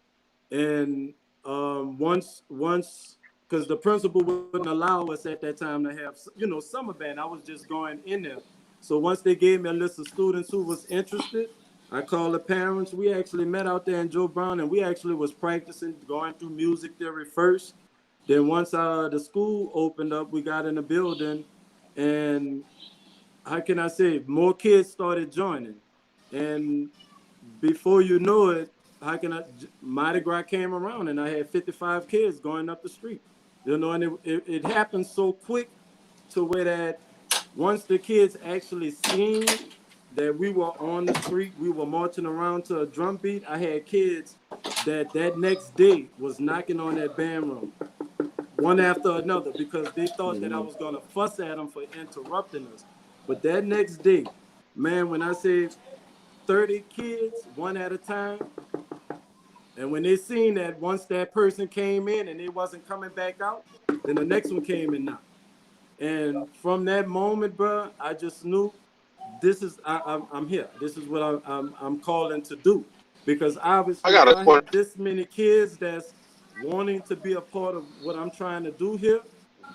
And once, because the principal wouldn't allow us at that time to have, summer band. I was just going in there. So once they gave me a list of students who was interested, I called the parents. We actually met out there in Joe Brown, and we actually was practicing, going through music theory first. Then once the school opened up, we got in the building, and how can I say, more kids started joining. And before you know it, Mardi Gras came around, and I had 55 kids going up the street. And it happened so quick to where that once the kids actually seen that we were on the street, we were marching around to a drum beat, I had kids that next day was knocking on that band room, one after another, because they thought that I was going to fuss at them for interrupting us. But that next day, man, when I say 30 kids, one at a time, and when they seen that once that person came in and they wasn't coming back out, then the next one came in now. And from that moment, bro, I just knew I'm here. This is what I'm calling to do. Because obviously, I have this many kids that's wanting to be a part of what I'm trying to do here,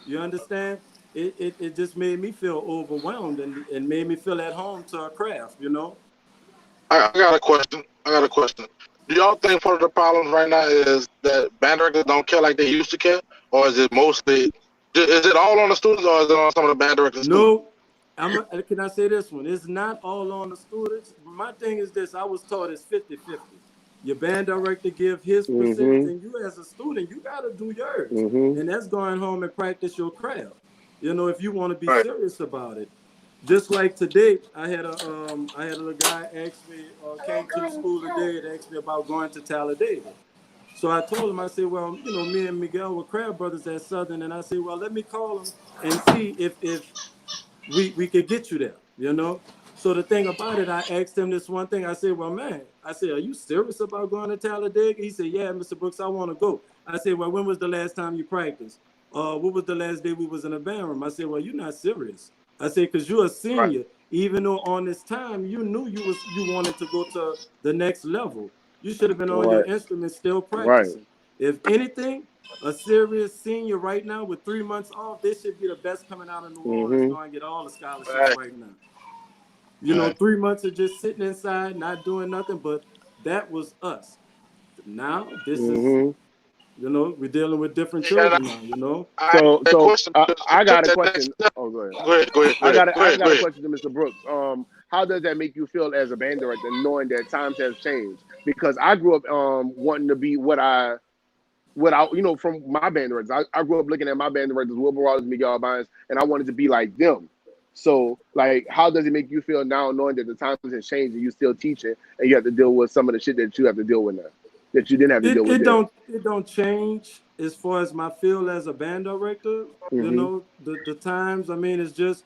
you understand? It just made me feel overwhelmed and made me feel at home to a craft, I got a question. Do y'all think part of the problem right now is that band directors don't care like they used to care? Or is it mostly, is it all on the students or is it on some of the band directors? No, can I say this one? It's not all on the students. My thing is this, I was taught it's 50-50. Your band director give his percentage, and you as a student, you got to do yours. And that's going home and practice your craft, if you want to be serious about it. Just like today, I had a little guy ask me, came to the school today and asked me about going to Talladega. So I told him, I said, well, me and Miguel were Crab Brothers at Southern, and I said, well, let me call him and see if we could get you there, So the thing about it, I asked him this one thing. I said, well, man, are you serious about going to Talladega? He said, yeah, Mr. Brooks, I want to go. I said, well, when was the last time you practiced? what was the last day we was in a band room? I said, well, you're not serious. I said, because you're a senior, even though on this time you knew you wanted to go to the next level. You should have been on your instrument still practicing. If anything, a serious senior right now with 3 months off, they should be the best coming out of New Orleans, going to get all the scholarships right now. You know, 3 months of just sitting inside, not doing nothing, but that was us. Now, this is, you know, we're dealing with different children now, you know. So I got a question. Oh, go ahead. Go ahead. I got a question to Mr. Brooks. How does that make you feel as a band director, knowing that times have changed? Because I grew up wanting to be what I you know, from my band directors. I grew up looking at my band directors, Wilbur Wallace, Miguel Bynes, and I wanted to be like them. So, like, how does it make you feel now, knowing that the times have changed and you still teaching, and you have to deal with some of the shit that you have to deal with now, that you didn't have to deal with? It don't change as far as my feel as a band director. You know, the times. I mean, it's just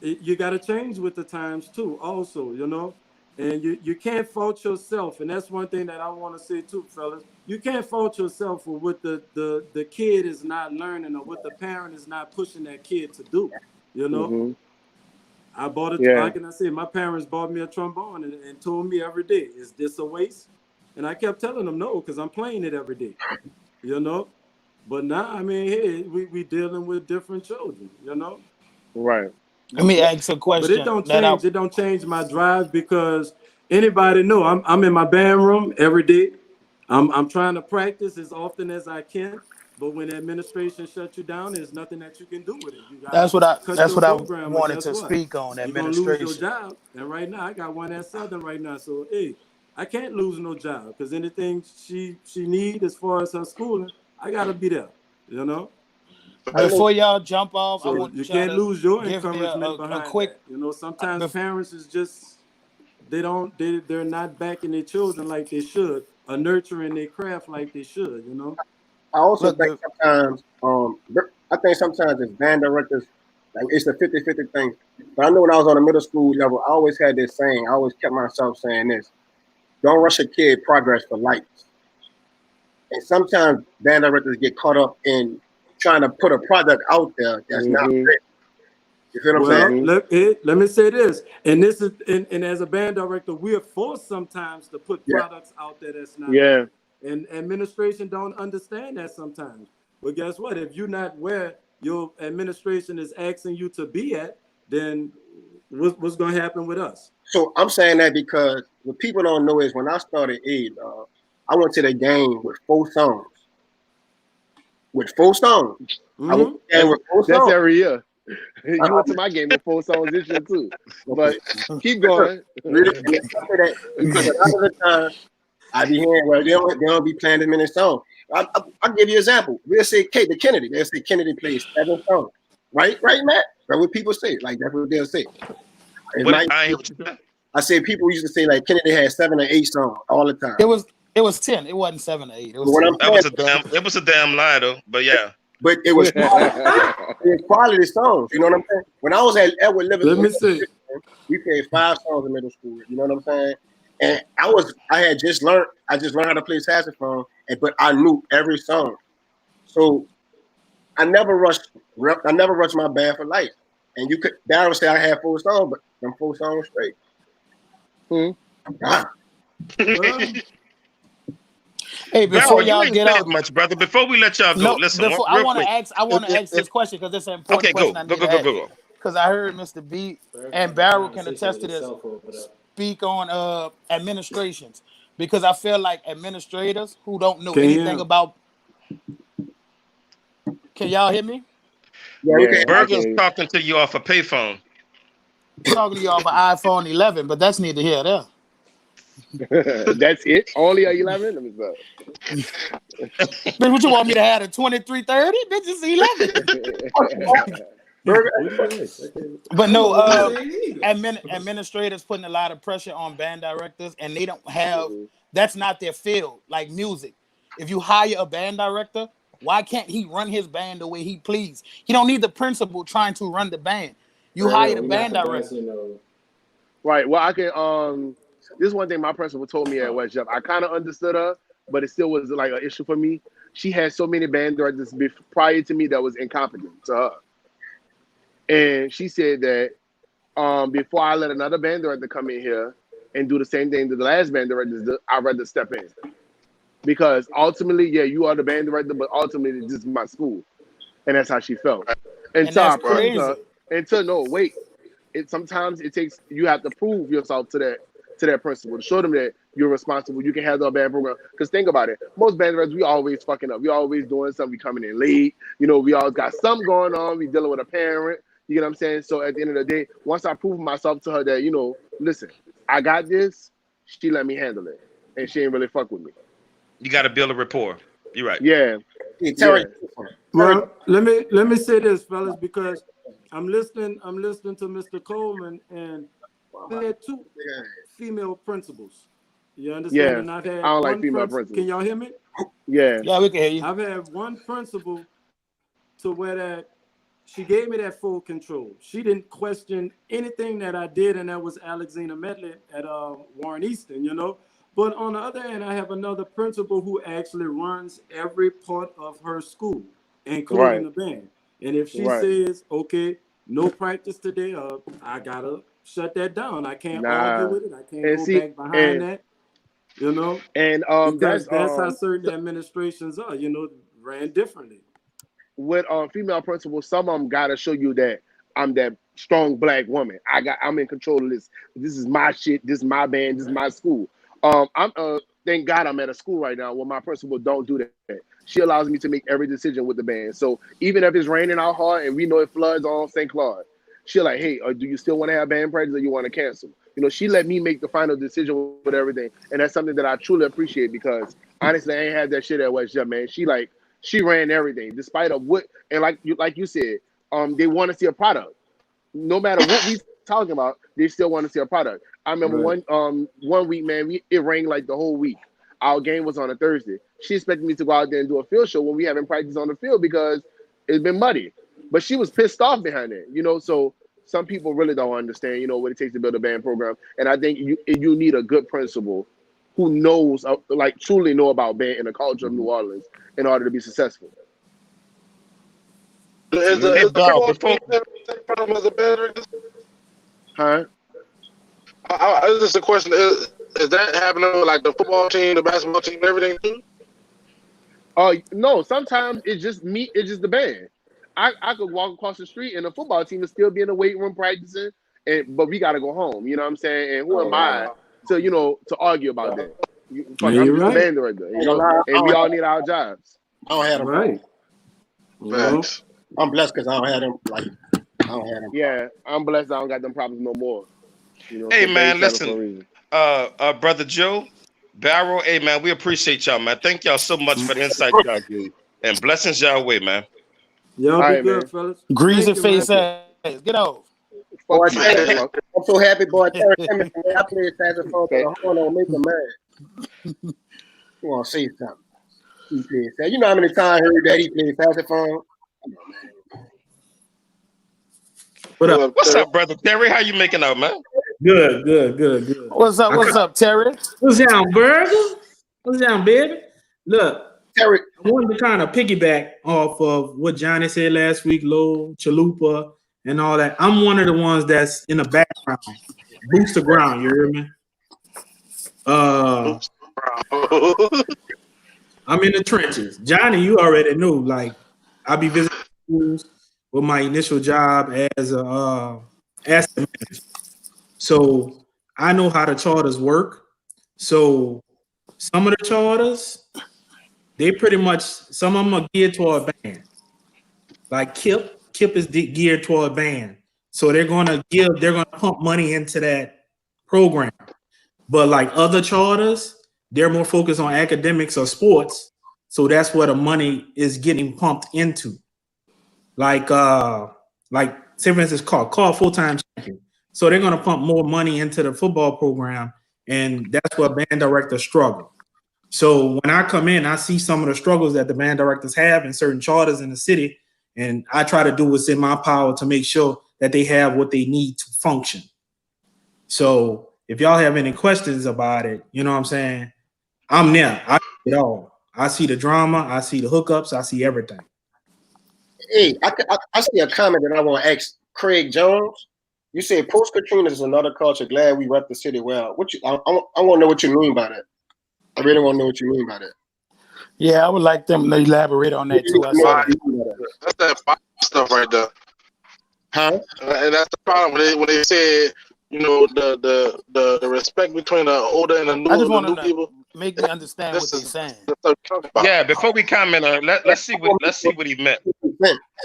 you got to change with the times too. Also, you know, and you can't fault yourself, and that's one thing that I want to say too, fellas. You can't fault yourself for what the kid is not learning or what the parent is not pushing that kid to do. You know, I bought it. How can I say? My parents bought me a trombone and told me every day, "Is this a waste?" And I kept telling them no, because I'm playing it every day. You know, but now I mean, hey, we dealing with different children. You know, right. Let me ask a question. But it don't change. It don't change my drive, because anybody know I'm in my band room every day. I'm trying to practice as often as I can. But when administration shuts you down, there's nothing that you can do with it. You gotta That's what I program, wanted to speak on. You're gonna lose your Administration. job. And right now, I got one at Southern right now. So hey, I can't lose no job, because anything she need as far as her schooling, I gotta be there. You know. Before y'all jump off, So I want you y'all can't to lose your give me encouragement a behind quick. that. You know, sometimes parents is just they're not backing their children like they should, or nurturing their craft like they should. You know. I also Look, think sometimes, I think sometimes as band directors, like it's a 50-50 thing. But I know when I was on the middle school level, I always had this saying. I always kept myself saying this: "Don't rush a kid progress for likes." And sometimes band directors get caught up in trying to put a product out there that's not great. You feel what I'm saying? Let me say this, and this is, and as a band director, we are forced sometimes to put products out there that's not great. And administration don't understand that sometimes. But guess what? If you're not where your administration is asking you to be at, then what's going to happen with us? So I'm saying that because what people don't know is when I started Aid, I went to the game with 4 songs. With 4 songs. I went to the game with 4 songs. That's every year. You went to my game with 4 songs this year too. But keep going. Because a lot of the time, I be hearing, well, they don't be playing as many songs. I'll give you an example. We'll say the Kennedy. They'll say Kennedy plays 7 songs. Right, Matt? That's what people say. Like, that's what they'll say. I say people used to say, like, Kennedy had 7 or 8 songs all the time. It was 10. It wasn't 7 or 8. It was a damn lie, though. But yeah. But it was quality songs. You know what I'm saying? When I was at Edward Livingston, we played 5 songs in middle school. You know what I'm saying? And I just learned how to play saxophone, but I knew every song. So I never rushed my band for life. And Darrell say I had 4 songs, but them 4 songs straight. Hey, before y'all get off, much, brother. Before we let y'all go, listen. I want to ask this question, because it's an important question. Go. Because I heard Mr. B and Baryl can attest to this. Speak on administrations, because I feel like administrators who don't know anything about. Can y'all hear me? Yeah, Burga's talking to you off a payphone. Talking to you off an iPhone 11, but that's neither here nor there. That's it? Only a 11? Let me Bitch, what you want me to have, a 2330? Bitch, it's 11. But no, administrators putting a lot of pressure on band directors, and they don't have, that's not their field, like music. If you hire a band director, why can't he run his band the way he please? He don't need the principal trying to run the band. You hire the band director. Right. Well, I can. This is one thing my principal told me at West Jeff. I kind of understood her, but it still was like an issue for me. she had so many band directors prior to me that was incompetent to her. And she said that before I let another band director come in here and do the same thing that the last band directors did, I'd rather step in. Because ultimately, yeah, you are the band director, but ultimately this is my school. And that's how she felt. And Until I that's proved her, crazy. sometimes it takes, you have to prove yourself to that principal, to show them that you're responsible, you can handle a band program. Because think about it, most band directors, we always fucking up. We always doing something, we coming in late, you know, we always got something going on, we dealing with a parent, you get what I'm saying? So at the end of the day, once I proved myself to her that, you know, listen, I got this, she let me handle it. And she ain't really fuck with me. You got to build a rapport. You're right. Yeah. Terry. Well, let me say this, fellas, because I'm listening to Mr. Coleman, and I had 2 female principals. You understand? Yeah. And I've had I don't like one female principal. principals. Can y'all hear me? Yeah. Yeah, we can hear you. I've had one principal to where that she gave me that full control. She didn't question anything that I did, and that was Alexina Medley at Warren Easton, you know. But on the other hand, I have another principal who actually runs every part of her school, including the band. And if she says, okay, no practice today, I gotta shut that down. I can't argue with it. I can't go back behind that, you know. And because that's how certain administrations are, you know, ran differently. With female principals, some of them gotta show you that I'm that strong black woman. I'm in control of this. This is my shit. This is my band. This is my school. Thank God I'm at a school right now where my principal don't do that. She allows me to make every decision with the band. So even if it's raining out hard and we know it floods on St. Claude, she'll like, hey, do you still want to have band practice or you want to cancel? You know, she let me make the final decision with everything, and that's something that I truly appreciate because honestly, I ain't had that shit at West Jet, man. She ran everything, despite of what, and like you said, they want to see a product. No matter what we talking about, they still want to see a product. I remember one week, man, it rained like the whole week. Our game was on a Thursday. She expected me to go out there and do a field show when we haven't practiced on the field because it's been muddy. But she was pissed off behind it, you know. So some people really don't understand, you know, what it takes to build a band program. And I think you need a good principal who knows, like truly know about band and the culture of New Orleans in order to be successful. Is the football team having the same problem as a band director? Huh? It's just a question. Is that happening with like the football team, the basketball team, everything too? No, sometimes it's just me, it's just the band. I could walk across the street and the football team would still be in the weight room practicing, but we gotta go home. You know what I'm saying? And who am I to, you know, to argue about that? I'm just a band director, you know, and we all need our jobs. I don't have them. Right. Well, I'm blessed because I don't have them. Like, I don't have them. Yeah, I'm blessed. I don't got them problems no more. You know, hey so man, listen, brother Joe, Baryl, hey man, we appreciate y'all, man. Thank y'all so much for the insight y'all give, and blessings y'all way, man. Y'all be good, fellas. Grease and face ass. Get off. Boy, I'm so happy, boy. Terry, I play saxophone to the horn on make him mad. You want to say something? He plays. You know how many times I heard that he plays saxophone? What's up, brother Terry? How you making out, man? Good. What's up, Terry? What's down, Burger? What's down, baby? Look, Terry, I wanted to kind of piggyback off of what Johnny said last week, Low, Chalupa, and all that. I'm one of the ones that's in the background, boots the ground. You hear me? I'm in the trenches. Johnny, you already knew. Like, I'll be visiting schools with my initial job as a asset manager. So I know how the charters work. So some of the charters, they pretty much, some of them are geared toward a band. Like Kip is geared toward a band. So they're gonna pump money into that program. But like other charters, they're more focused on academics or sports. So that's where the money is getting pumped into. Like say for instance, call full-time champion. So they're gonna pump more money into the football program, and that's where band directors struggle. So when I come in, I see some of the struggles that the band directors have in certain charters in the city, and I try to do what's in my power to make sure that they have what they need to function. So if y'all have any questions about it, you know what I'm saying? I'm there. I do it all. I see the drama. I see the hookups. I see everything. Hey, I see a comment that I want to ask Craig Jones. You said post Katrina is another culture. Glad we rep the city well. I want to know what you mean by that. I really want to know what you mean by that. Yeah, I would like them to elaborate on that too. I saw that. That's that stuff right there. Huh? And that's the problem when they said, you know, the respect between the older and the new people. Make me understand what they're saying. Yeah, before we comment on let's see what he meant.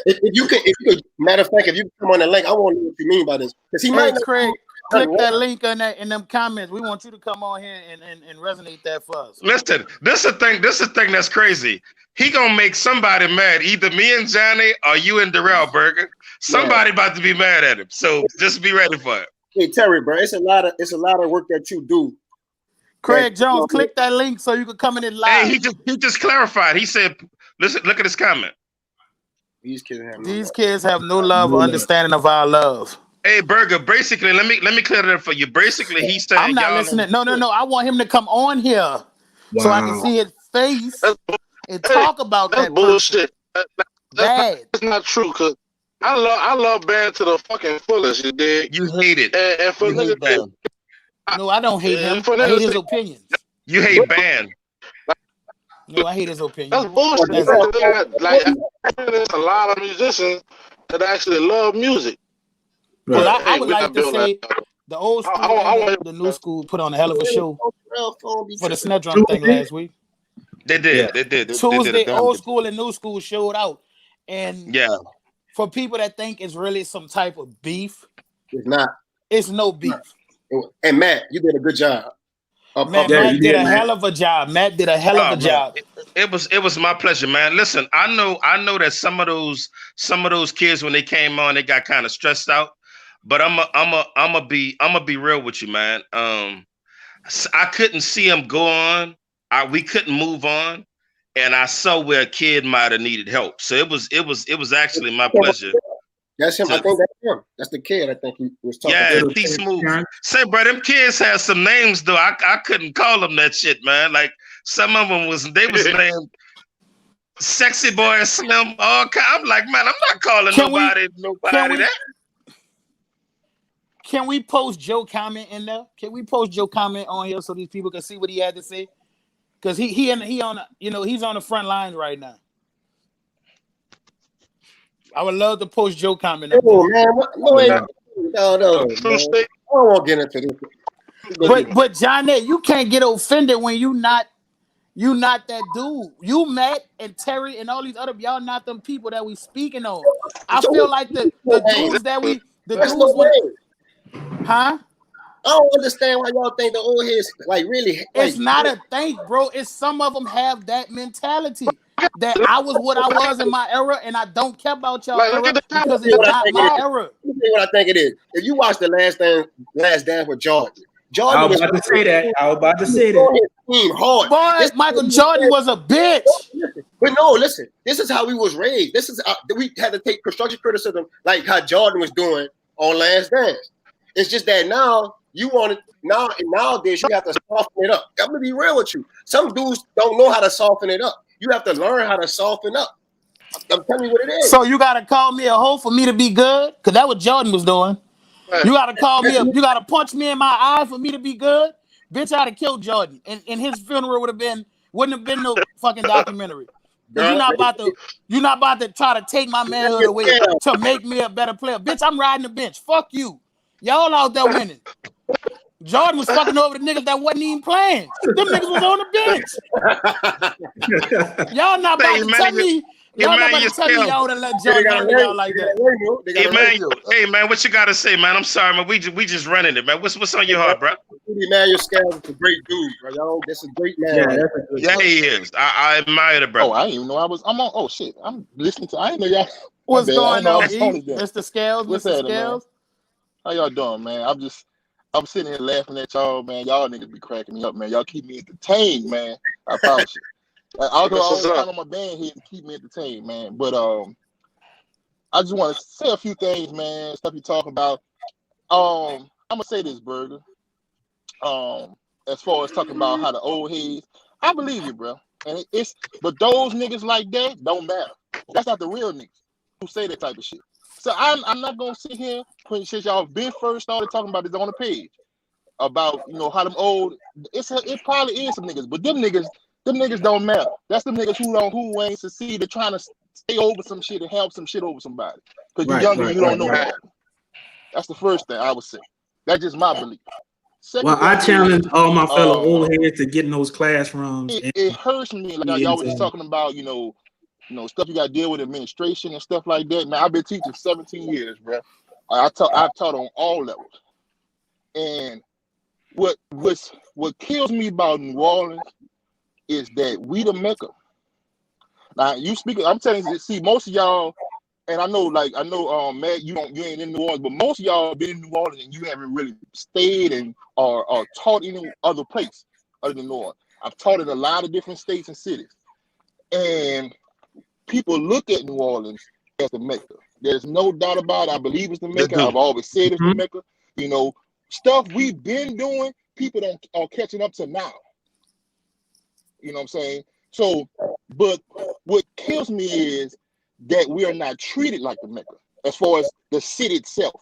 If you could, matter of fact, if you come on the link, I want to know what you mean by this. Because he might Craig, click that link in them comments. We want you to come on here and resonate that for us. Listen, this is the thing that's crazy. He gonna make somebody mad, either me and Johnny or you and Darrell Burger. Somebody about to be mad at him. So just be ready for it. Hey Terry, bro, it's a lot of work that you do. Craig Jones, click that link so you can come in and live. Hey, he just clarified. He said, listen, look at his comment. These kids have no love or understanding of our love. Hey, Burger, basically, let me clear that up for you. Basically, he said, I'm not listening. No. I want him to come on here so I can see his face and talk about that bullshit. That's not true, because I love band to the fucking fullest. You dig? You hate it. And for niggas, no, I don't hate him. I hate his opinions. You hate band. No, I hate his opinion. That's bullshit. There's a lot of musicians that actually love music. Well, I would like to say the old school and the new school put on a hell of a show for the snare drum thing last week. They did. They did. Tuesday, old school and new school showed out. And yeah, for people that think it's really some type of beef, it's not. It's no beef. And Matt, you did a good job. Matt did a hell of a job. Matt did a hell of a job. It was my pleasure, man. Listen, I know that some of those kids when they came on, they got kind of stressed out. But I'm be real with you, man. I couldn't see him go on. We couldn't move on, and I saw where a kid might have needed help. So it was actually my pleasure. That's him. I think that's him. That's the kid. I think he was talking. Yeah, T Smooth. Say, bro, them kids had some names though. I couldn't call them that shit, man. Like some of them was named Sexy Boy Slim. I'm like, man, I'm not calling nobody that. Can we post Joe comment in there? Can we post Joe comment on here so these people can see what he had to say? Because he's on the front lines right now. I would love to post Joe comment. Oh man, no. I don't want to get into this. But Johnny, you can't get offended when you not that dude. You, Matt, and Terry, and all these other y'all not them people that we speaking on. I feel like the dudes that we huh? I don't understand why y'all think the old heads like really. It's not a thing, bro. It's some of them have that mentality that I was what I was in my era, and I don't care about y'all era because it's not my era. Let me tell you what I think it is. If you watch the Last Dance with Jordan I was about to say that. Hard. Boy, Michael Jordan was a bitch. But no, listen. This is how we was raised. This is we had to take constructive criticism, like how Jordan was doing on Last Dance. It's just that now you want it nowadays. You have to soften it up. I'm gonna be real with you. Some dudes don't know how to soften it up. You have to learn how to soften up. I'm telling you what it is. So you gotta call me a hoe for me to be good, cause that's what Jordan was doing. You gotta call me you gotta punch me in my eye for me to be good. Bitch, I'd have killed Jordan, and his funeral wouldn't have been no fucking documentary. You're not about to try to take my manhood away to make me a better player. Bitch, I'm riding the bench. Fuck you. Y'all out there winning. Jordan was fucking over the niggas that wasn't even playing. Them niggas was on the bench. Y'all not about to tell me. Y'all not about to tell me y'all to let Jordan do y'all like that. Hey man, what you gotta say, man? I'm sorry, man. We just running it, man. What's on your heart, bro? Emmanuel Scales is a great dude, bro. Y'all, that's a great man. Yeah, he is. I admire the bro. Oh, I didn't even know I'm on. Oh shit, I'm listening to. I didn't know y'all. What's going on, Mr. Scales? Mr. Scales. How y'all doing, man? I'm sitting here laughing at y'all, man. Y'all niggas be cracking me up, man. Y'all keep me entertained, man. I promise you. Although I'm on my band here to keep me entertained, man. But I just want to say a few things, man. Stuff you talking about. I'm gonna say this, Burger. As far as talking about how the old heads, I believe you, bro. And but those niggas like that don't matter. That's not the real niggas who say that type of shit. So I'm not gonna sit here since y'all been first started talking about this on the page about how them old. It probably is some niggas, but them niggas don't matter. That's the niggas who ain't succeed. They're trying to stay over some shit and help some shit over somebody. Because you're younger, you don't know about it. That's the first thing I would say. That's just my belief. Well, I challenge all my fellow old heads to get in those classrooms. It hurts me, like y'all was just talking about, stuff you got to deal with administration and stuff like that. Man, I've been teaching 17 years, bro. I've taught on all levels. And what kills me about New Orleans is that we the Mecca. Now you speak. I'm telling you, see, most of y'all, and I know, Matt, you ain't in New Orleans, but most of y'all been in New Orleans and you haven't really stayed and or taught any other place other than New Orleans. I've taught in a lot of different states and cities, and people look at New Orleans as the Mecca. There's no doubt about it. I believe it's the Mecca. I've always said it's the Mecca. Stuff we've been doing, people are catching up to now. You know what I'm saying? So, but what kills me is that we are not treated like the Mecca as far as the city itself.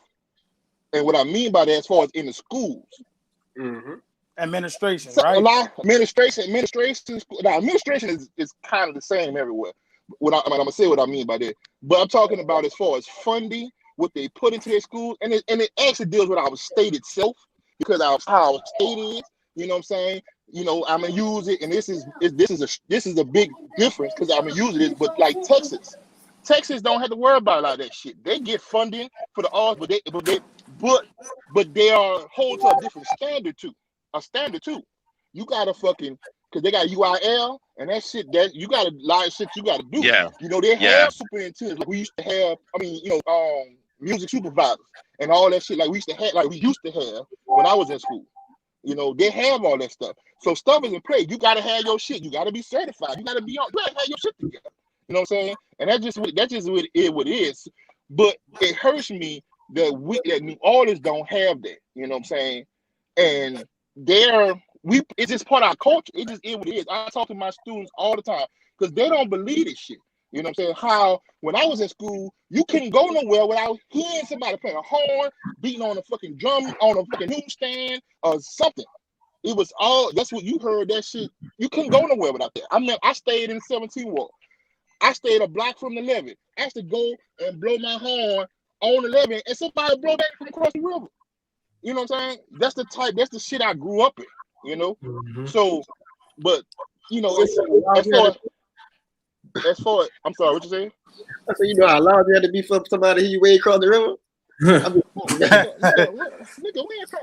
And what I mean by that, as far as in the schools. Mm-hmm. Administration, so, right? A lot administration is kind of the same everywhere. I'm gonna say what I mean by that. But I'm talking about as far as funding, what they put into their schools, and it actually deals with our state itself, because how our state is. You know what I'm saying? I'm gonna use it, and this is a big difference because I'm gonna use it. But like Texas don't have to worry about a lot of that shit. They get funding for the arts, but they are hold to a different standard too. A standard too. You gotta because they got UIL and that shit that you got a lot of shit you gotta do. Yeah. They have superintendents like we used to have. Music supervisors and all that shit like we used to have when I was in school. They have all that stuff. So stuff is in play. You gotta have your shit. You gotta be certified. You gotta have your shit together. You know what I'm saying? And that's just what it is. But it hurts me that New Orleans don't have that. You know what I'm saying? And it's just part of our culture. It just is what it is. I talk to my students all the time because they don't believe this shit. You know what I'm saying? How when I was in school, you couldn't go nowhere without hearing somebody playing a horn, beating on a fucking drum, on a fucking newsstand, or something. It was that's what you heard, that shit. You couldn't go nowhere without that. I stayed in 17 Ward. I stayed a block from 11. I used to go and blow my horn on 11, and somebody blow back from across the river. You know what I'm saying? That's the shit I grew up in, Mm-hmm. So, but, as far as, I'm sorry, what you saying? I said, how loud you had to be for somebody to hear you way across the river? Nigga,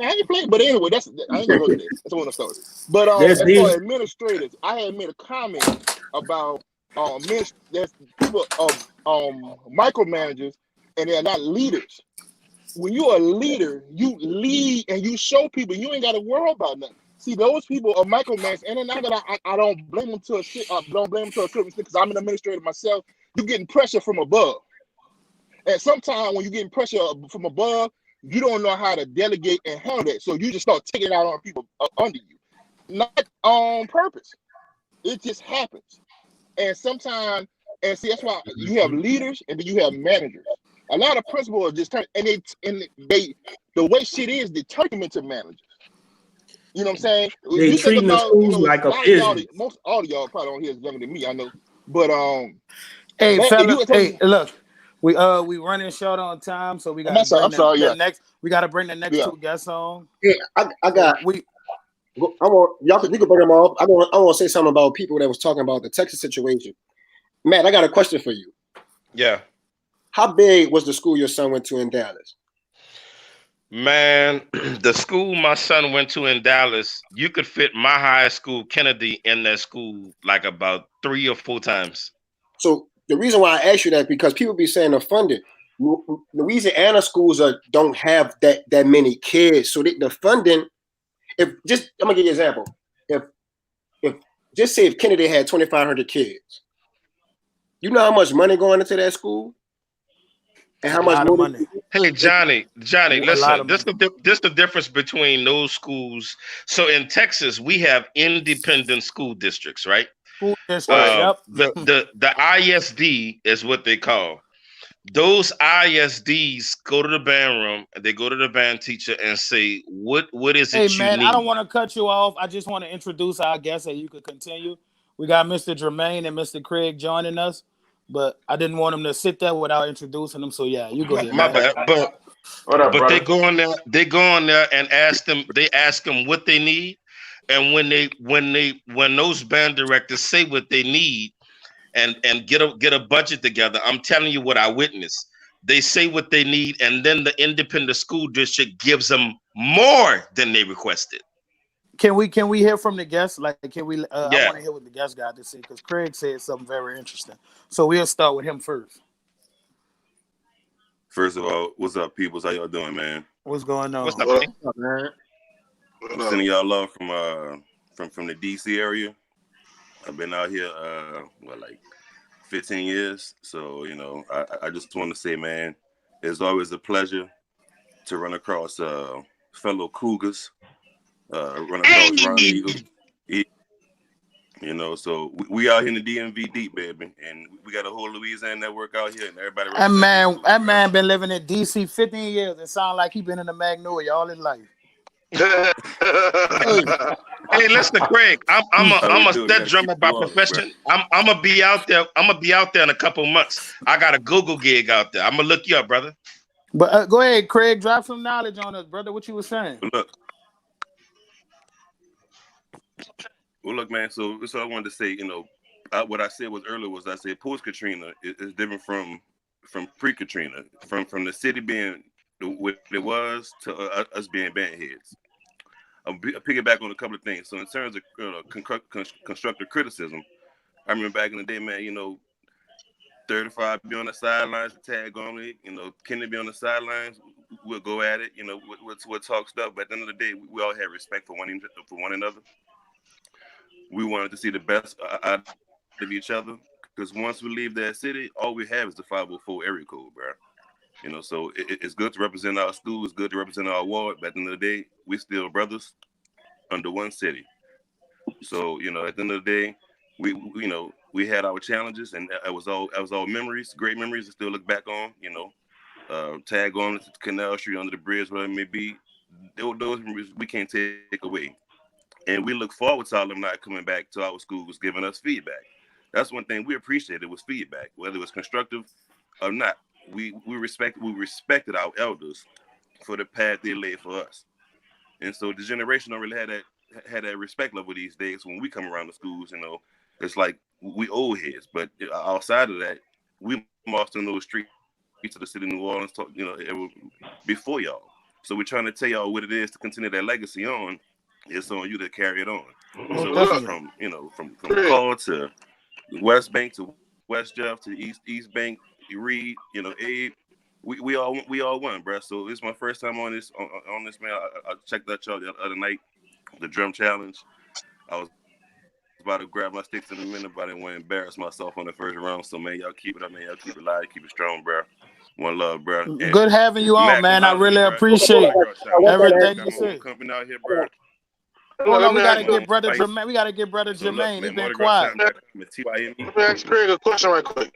I ain't playing, but anyway, I ain't gonna go to that. That's one of the stories. But as far as administrators, I had made a comment about there's people micromanagers, and they're not leaders. When you're a leader, you lead and you show people. You ain't got to worry about nothing. See, those people are micromanagers, and then I don't blame them to a shit. I don't blame them to a certain extent because I'm an administrator myself. You're getting pressure from above. And sometimes when you're getting pressure from above, you don't know how to delegate and handle that. So you just start taking it out on people under you. Not on purpose. It just happens. And sometimes, and see, that's why you have leaders and then you have managers. A lot of principals are just turn, and they the way shit is, they turn them into managers. You know what I'm saying? They you treat the schools like a business. Most all of y'all probably on here is younger than me, I know. But hey fellas, look, we running short on time, so we got to bring the next two guests on. Yeah, I got. You can bring them off. I want to say something about people that was talking about the Texas situation. Matt, I got a question for you. Yeah. How big was the school your son went to in Dallas? Man, the school my son went to in Dallas, you could fit my high school, Kennedy, in that school like about 3 or 4 times. So the reason why I ask you that, because people be saying they're funded. Louisiana schools don't have that many kids. So the funding, I'm gonna give you an example. If just say if Kennedy had 2,500 kids, you know how much money going into that school? And how much money? Hey, Johnny, listen. This the difference between those schools. So in Texas, we have independent school districts, right? School districts, yep. The ISD is what they call. Those ISDs go to the band room, they go to the band teacher and say, what is Hey it you man, I don't need? want to cut you off. I just want to introduce our guests and you could continue. We got Mr. Jermaine and Mr. Craig joining us, but I didn't want them to sit there without introducing them. So yeah, you go ahead, My man. bad. What up, But brother? they go on there and ask them what they need. And when those band directors say what they need and get a budget together, I'm telling you what I witnessed. They say what they need, and then the independent school district gives them more than they requested. Can we hear from the guests? Like, can we? I Yeah. want to hear what the guest got to say because Craig said something very interesting. So we'll start with him first. First of all, what's up, peoples? How y'all doing, man? What's going on? What's up, man? I'm sending y'all love from the DC area. I've been out here like 15 years. So, you know, I just want to say, man, it's always a pleasure to run across fellow Cougars, run across Ron Eagle. You know, so we out here in the DMV deep, baby, and we got a whole Louisiana network out here, and everybody. That man been living in DC 15 years. It sounds like he been in the Magnolia all his life. Hey, listen, Craig. I'm a stud drummer by profession. I'm gonna be out there. I'm gonna be out there in a couple months. I got a Google gig out there. I'm gonna look you up, brother. But go ahead, Craig. Drop some knowledge on us, brother. What you were saying? Look, man. So I wanted to say, you know, what I said earlier I said post Katrina is different from pre Katrina, from the city being what it was to us being band heads. I'll piggyback on a couple of things. So in terms of constructive criticism, I remember back in the day, man, you know, 35 be on the sidelines to tag on me, you know, Kenny be on the sidelines, we'll go at it, you know, we'll talk stuff. But at the end of the day, we all had respect for one another. We wanted to see the best out of each other, because once we leave that city, all we have is the 504 area code, bro. You know, so it's good to represent our school, it's good to represent our ward, but at the end of the day, we still brothers under one city. So, you know, at the end of the day, we had our challenges, and it was all memories, great memories to still look back on, you know, tag on to Canal Street, under the bridge, whatever it may be. Those memories we can't take away. And we look forward to our alumni coming back to our schools, giving us feedback. That's one thing we appreciated, was feedback, whether it was constructive or not. We respected our elders for the path they laid for us. And so the generation don't really had that respect level these days. When we come around the schools, you know, it's like we old heads. But outside of that, we marched in those streets of the city of New Orleans, you know, before y'all. So we're trying to tell y'all what it is to continue that legacy on. It's on you to carry it on. So from Paul to West Bank to West Jeff to East Bank, Reed, you know, Abe, we all won, bro. So it's my first time on this man. I checked that y'all the other night, the drum challenge. I was about to grab my sticks in a minute, but I didn't want to embarrass myself on the first round. So man, y'all keep it up, man. Y'all keep it live, keep it strong, bro. One love, bro. And good having you on, man. I really appreciate everything you said. Company out here, bro. Hold on, we gotta get brother Jermaine. We gotta get brother Jermaine. He's been quiet. Let me ask Craig a question right quick.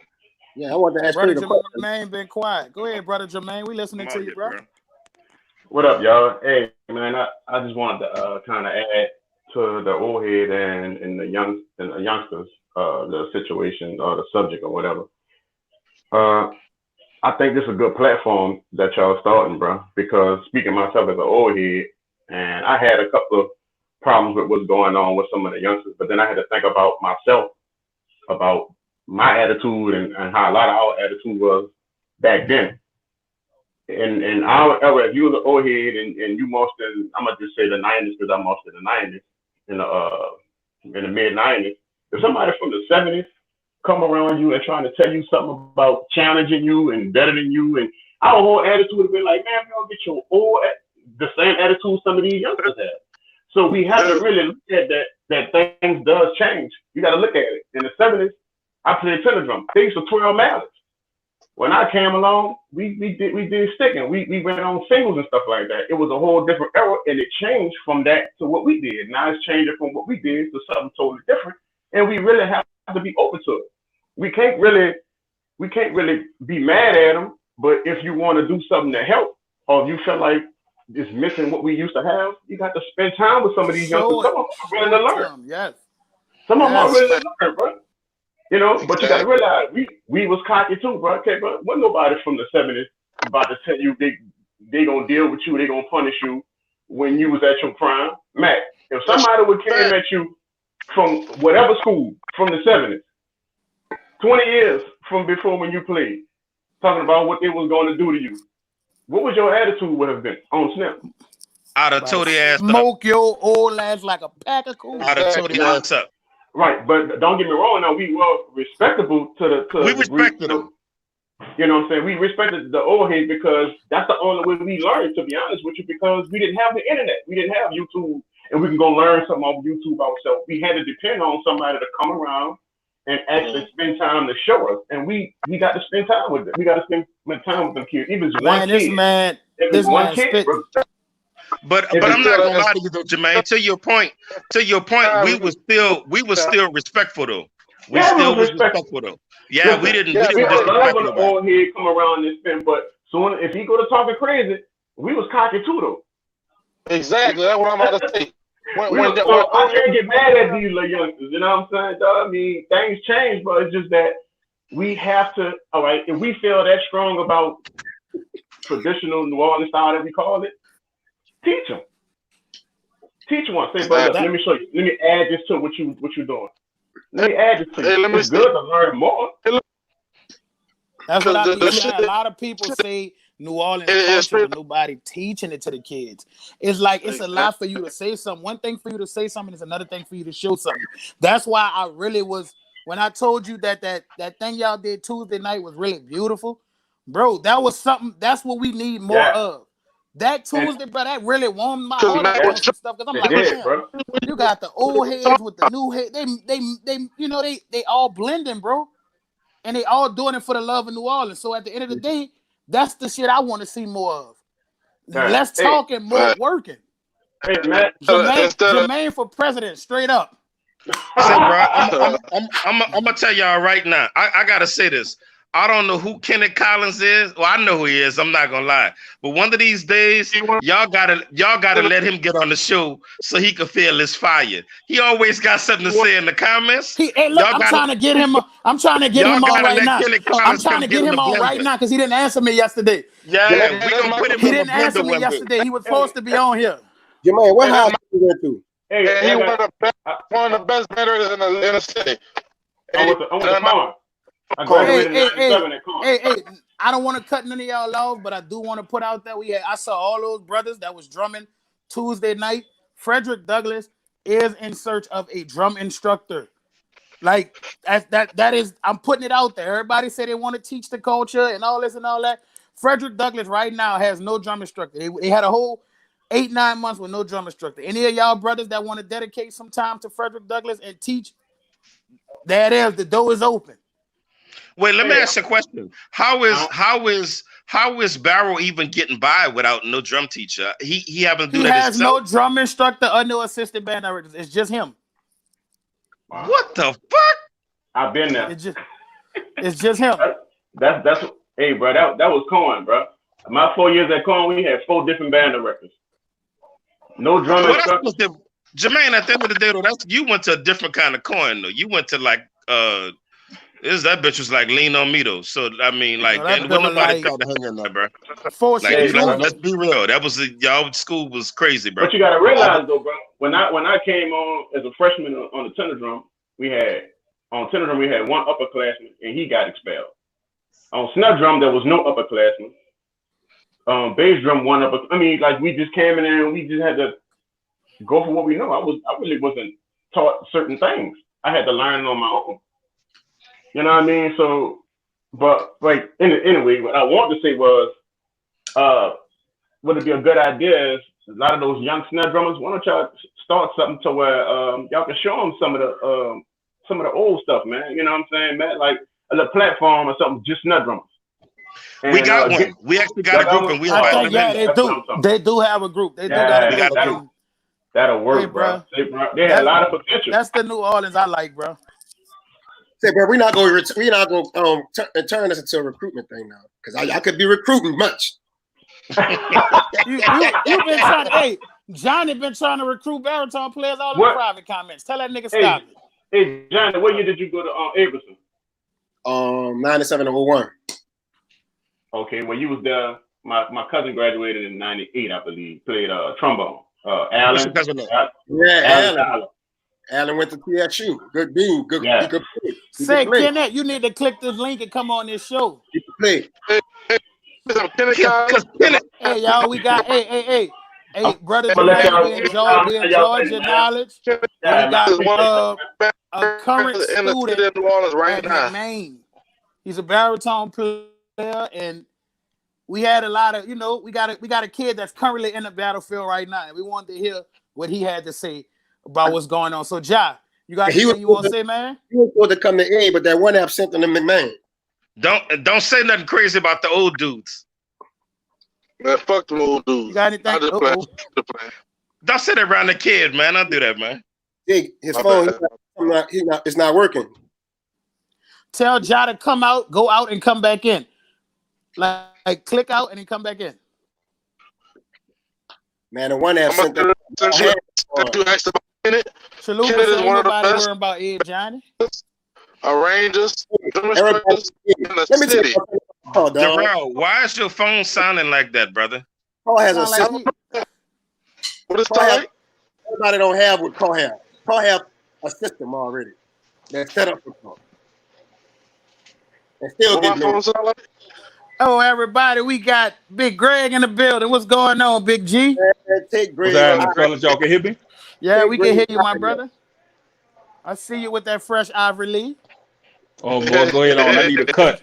Yeah, I want to ask brother Craig a question. Jermaine been quiet. Go ahead, brother Jermaine. We listening to you, bro. What up, y'all? Hey, man, I just wanted to kind of add to the old head and the youngsters, the situation or the subject or whatever. I think this is a good platform that y'all starting, bro. Because speaking myself as an old head, and I had a couple of problems with what's going on with some of the youngsters, but then I had to think about myself, about my attitude and how a lot of our attitude was back then. In our era, if you was an old head and you marched in, I'm gonna just say the 90s because I marched in the 90s, in the mid 90s. If somebody from the 70s come around you and trying to tell you something about challenging you and better than you, and our whole attitude would be like, man, if you don't get your the same attitude some of these youngsters have. So we have to really look at that things does change. You got to look at it. In the 70s, I played tenor drum. They used to twirl mallets. When I came along, we did sticking. We went on singles and stuff like that. It was a whole different era, and it changed from that to what we did. Now it's changing from what we did to something totally different. and we really have to be open to it. We can't really be mad at them. But if you want to do something to help, or if you feel like it's missing what we used to have, you got to spend time with some of these youngsters. Some of them are willing to learn. Yes. Some of them are willing to learn, bro. You know, but you got to realize we was cocky too, bro. Okay, but wasn't nobody from the 70s about to tell you they gonna deal with you, they gonna punish you when you was at your prime. Matt, if somebody would came at you from whatever school from the 70s, 20 years from before when you played, talking about what they was going to do to you, what was your attitude would have been on snap? I'd have told your ass smoke your old ass like a pack of cool. I'd have told your ass up. Right, but don't get me wrong. Now we were respectable we respected them. You know what I'm saying? We respected the old heads because that's the only way we learned. To be honest with you, because we didn't have the internet, we didn't have YouTube, and we can go learn something off YouTube ourselves. We had to depend on somebody to come around and actually spend time to show us, and we got to spend time with them. We got to spend time with them kids. Even one kid. This man spitting. But I'm not gonna lie to you though, Jermaine. To your point, we was still respectful though. We still was respectful though. Yeah, we didn't disrespect when the old head come around and spin, but soon if he go to talking crazy, we was cocky too though. Exactly, that's what I'm about to say. I can't get mad at these little youngsters, you know what I'm saying, dog? I mean, things change, but it's just that we have to, all right, if we feel that strong about traditional New Orleans style that we call it, teach them. Teach one. Say, brother, let me show you. Let me add this to what you're doing. Let me add this to you. It's good to learn more. That's what a lot of people say. New Orleans culture, but nobody teaching it to the kids. It's like it's a lot for you to say something. One thing for you to say something is another thing for you to show something. That's why I really was when I told you that thing y'all did Tuesday night was really beautiful, bro. That was something. That's what we need more of. That Tuesday, bro, that really warmed my heart and stuff. Because I'm like, man, you got the old heads with the new heads. They all blending, bro, and they all doing it for the love of New Orleans. So at the end of the day, that's the shit I want to see more of. Less talking, more working. Hey, Matt, Jermaine for president, straight up. Say, bro, I'm gonna tell y'all right now. I gotta say this. I don't know who Kenneth Collins is. Well, I know who he is. I'm not gonna lie. But one of these days, y'all gotta let him get on the show so he can feel his fire. He always got something to say in the comments. I'm trying to get him on right now. I'm trying to get him on right now because he didn't answer me yesterday. Yeah, we gonna put him. He didn't answer me yesterday. He was supposed to be on here. Jermaine, what house you went to? He one of the best batters in the city. I went to Mars. I graduated in 97 at Con. Hey, I don't want to cut none of y'all off, but I do want to put out that I saw all those brothers that was drumming Tuesday night. Frederick Douglass is in search of a drum instructor. Like that is, I'm putting it out there. Everybody say they want to teach the culture and all this and all that. Frederick Douglass right now has no drum instructor. They had a whole 8-9 months with no drum instructor. Any of y'all brothers that want to dedicate some time to Frederick Douglass and teach, there it is. The door is open. Wait, let me ask you a question. How is Baryl even getting by without no drum teacher? He having to do that himself? He has no drum instructor or no assistant band director. It's just him. Wow. What the fuck? I've been there. It's just him. That's hey, bro. That was Cohen, bro. My 4 years at Cohen, we had 4 different band directors. No drum instructor. Jermaine, at the end of the day, though, you went to a different kind of Cohen, though. You went to like that bitch was like lean on me though. So I mean, like, and nobody tried to hang in there, bro. Let's be real. That was y'all school was crazy, bro. But you gotta realize though, bro. When I came on as a freshman on the tenor drum, we had one upperclassman and he got expelled. On snare drum, there was no upperclassman. Bass drum, one upper. I mean, like we just came in there and we just had to go for what we know. I really wasn't taught certain things. I had to learn it on my own. You know what I mean? So, but like anyway, what I want to say was, would it be a good idea is a lot of those young snare drummers, why don't y'all start something to where y'all can show them some of the old stuff, man. You know what I'm saying, man? Like a little platform or something, just snare drummers. And, we got one. We actually got a group, and we they do have a group. They do got a group. That'll work, Hey, bro. bro. They had a lot of potential. That's the New Orleans I like, bro. Say, bro, we're not going to turn this into a recruitment thing now, because I could be recruiting much. You've been trying to. Hey, Johnny been trying to recruit baritone players all in the private comments. Tell that nigga stop it. Hey, Johnny, what year did you go to Aberson? 97 and 01. Okay, when you was there, my cousin graduated in '98, I believe. Played trombone. Alan. Alan went to TSU. Good dude. Good. Yeah. He could play. Say, Kenneth, you need to click this link and come on this show. He could play. Hey, y'all, we got hey, brother Darrell, we enjoyed your knowledge. And we got a current student at McMain. He's a baritone player, and we had a lot of, we got a kid that's currently in the battlefield right now, and we wanted to hear what he had to say about what's going on. So, Ja, you got anything you want to say, man? He was supposed to come to A, but that one app sent him to McMahon. Don't say nothing crazy about the old dudes. Man, fuck them old dudes. You got anything? Don't say that around the kid, man. Don't do that, man. His phone, it's not working. Tell Ja to come out, go out, and come back in. Like click out and then come back in. Man, the one app sent him. You asked about it. Salute is one of the best. Worrying about Ed, Johnny. Arrangers, demonstrators in the city. Darrell, why is your phone sounding like that, brother? Call has a system. What is that? Everybody don't have what Call have. Call have a system already that's set up for Call. And still get no. Oh, everybody, we got Big Greg in the building. What's going on, Big G? Take Greg. What's happening, fellas? Y'all can hear me? Yeah, we can hear you, my brother. I see you with that fresh Ivory Lee. Oh, boy, go ahead on. I need a cut.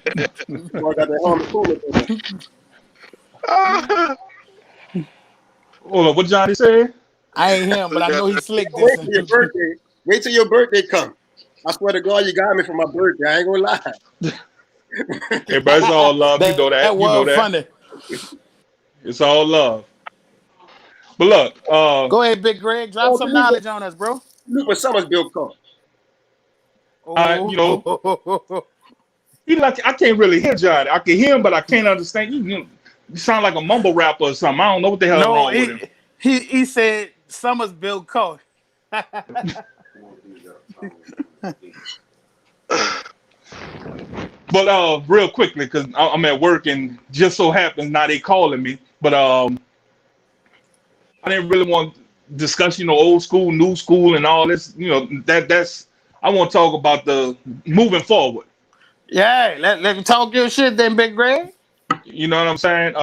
Hold on, what Johnny said? I ain't him, but I know he's slick. Wait till your birthday. Wait till your birthday come. I swear to God, you got me for my birthday. I ain't gonna lie. Hey, bro, it's all love. You know that. That was that. funny. It's all love. But look, go ahead, Big Greg. Drop some knowledge on us, bro. Look what Summers built Call. He like I can't really hear Johnny. I can hear him, but I can't understand. You sound like a mumble rapper or something. I don't know what the hell is wrong with him. He said Summers built Call. But real quickly, because I'm at work and just so happens now they calling me. But I didn't really want to discuss, old school, new school, and all this. That's I want to talk about the moving forward. Yeah, let me talk your shit then, Big Greg. You know what I'm saying?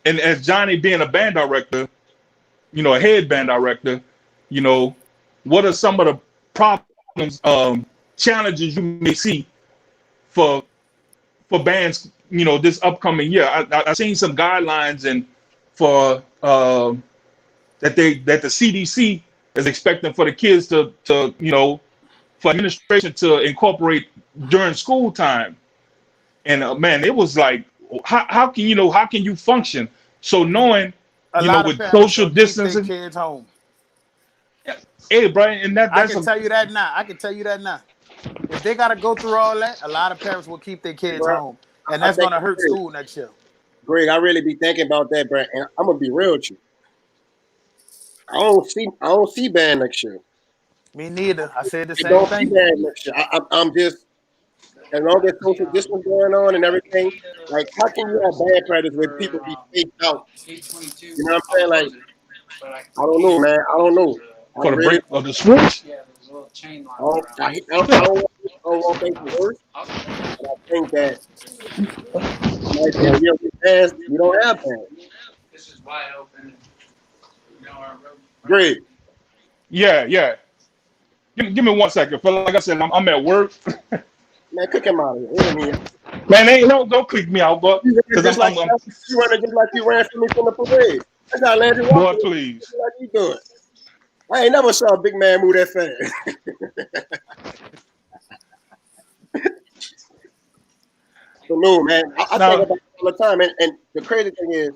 And as Johnny being a band director, a head band director, what are some of the problems, challenges you may see for bands, this upcoming year? I've seen some guidelines and for that the CDC is expecting for the kids to for administration to incorporate during school time. And man, it was like, how can you function? So knowing with social distancing, kids home. Hey, Brian, and I can tell you that now. If they got to go through all that, a lot of parents will keep their kids home, and that's going to hurt school next year. Greg, I really be thinking about that, Brian. And I'm gonna be real with you. I don't see band next year. Me neither. I said the same thing. Band next year. I'm just, as long as social distance going on and everything. Like, how can you have band practice with people be spaced out? You know what I'm saying? Like, I don't know, man. I don't know. For the break of the switch? I don't want things to worse. But I think that we don't have bands. This is wide open. Great. Yeah. Give me 1 second, fella. Like I said, I'm at work. Man, kick him out of here. Man, don't click me out, but you running just like you ran for me from the parade. That's how Landry Walker. Boy, please. Like you doing? I ain't never saw a big man move that fast. So no, man, I think about it all the time, and the crazy thing is,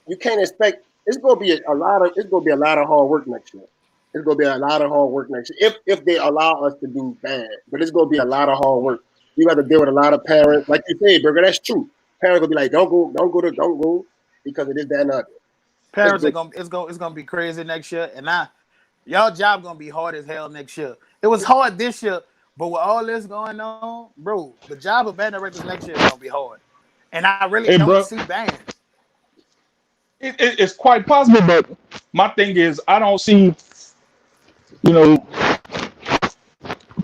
you can't expect it's gonna be a lot of hard work next year. It's gonna be a lot of hard work next year if they allow us to do bad. But it's gonna be a lot of hard work. You got to deal with a lot of parents, like you said, Burger. That's true. Parents gonna be like, don't go because it is that and other. Parents it's gonna be crazy next year, and y'all job gonna be hard as hell next year. It was hard this year, but with all this going on, bro, the job of band directors next year is gonna be hard. And I really don't see bands. It's quite possible, but my thing is I don't see, first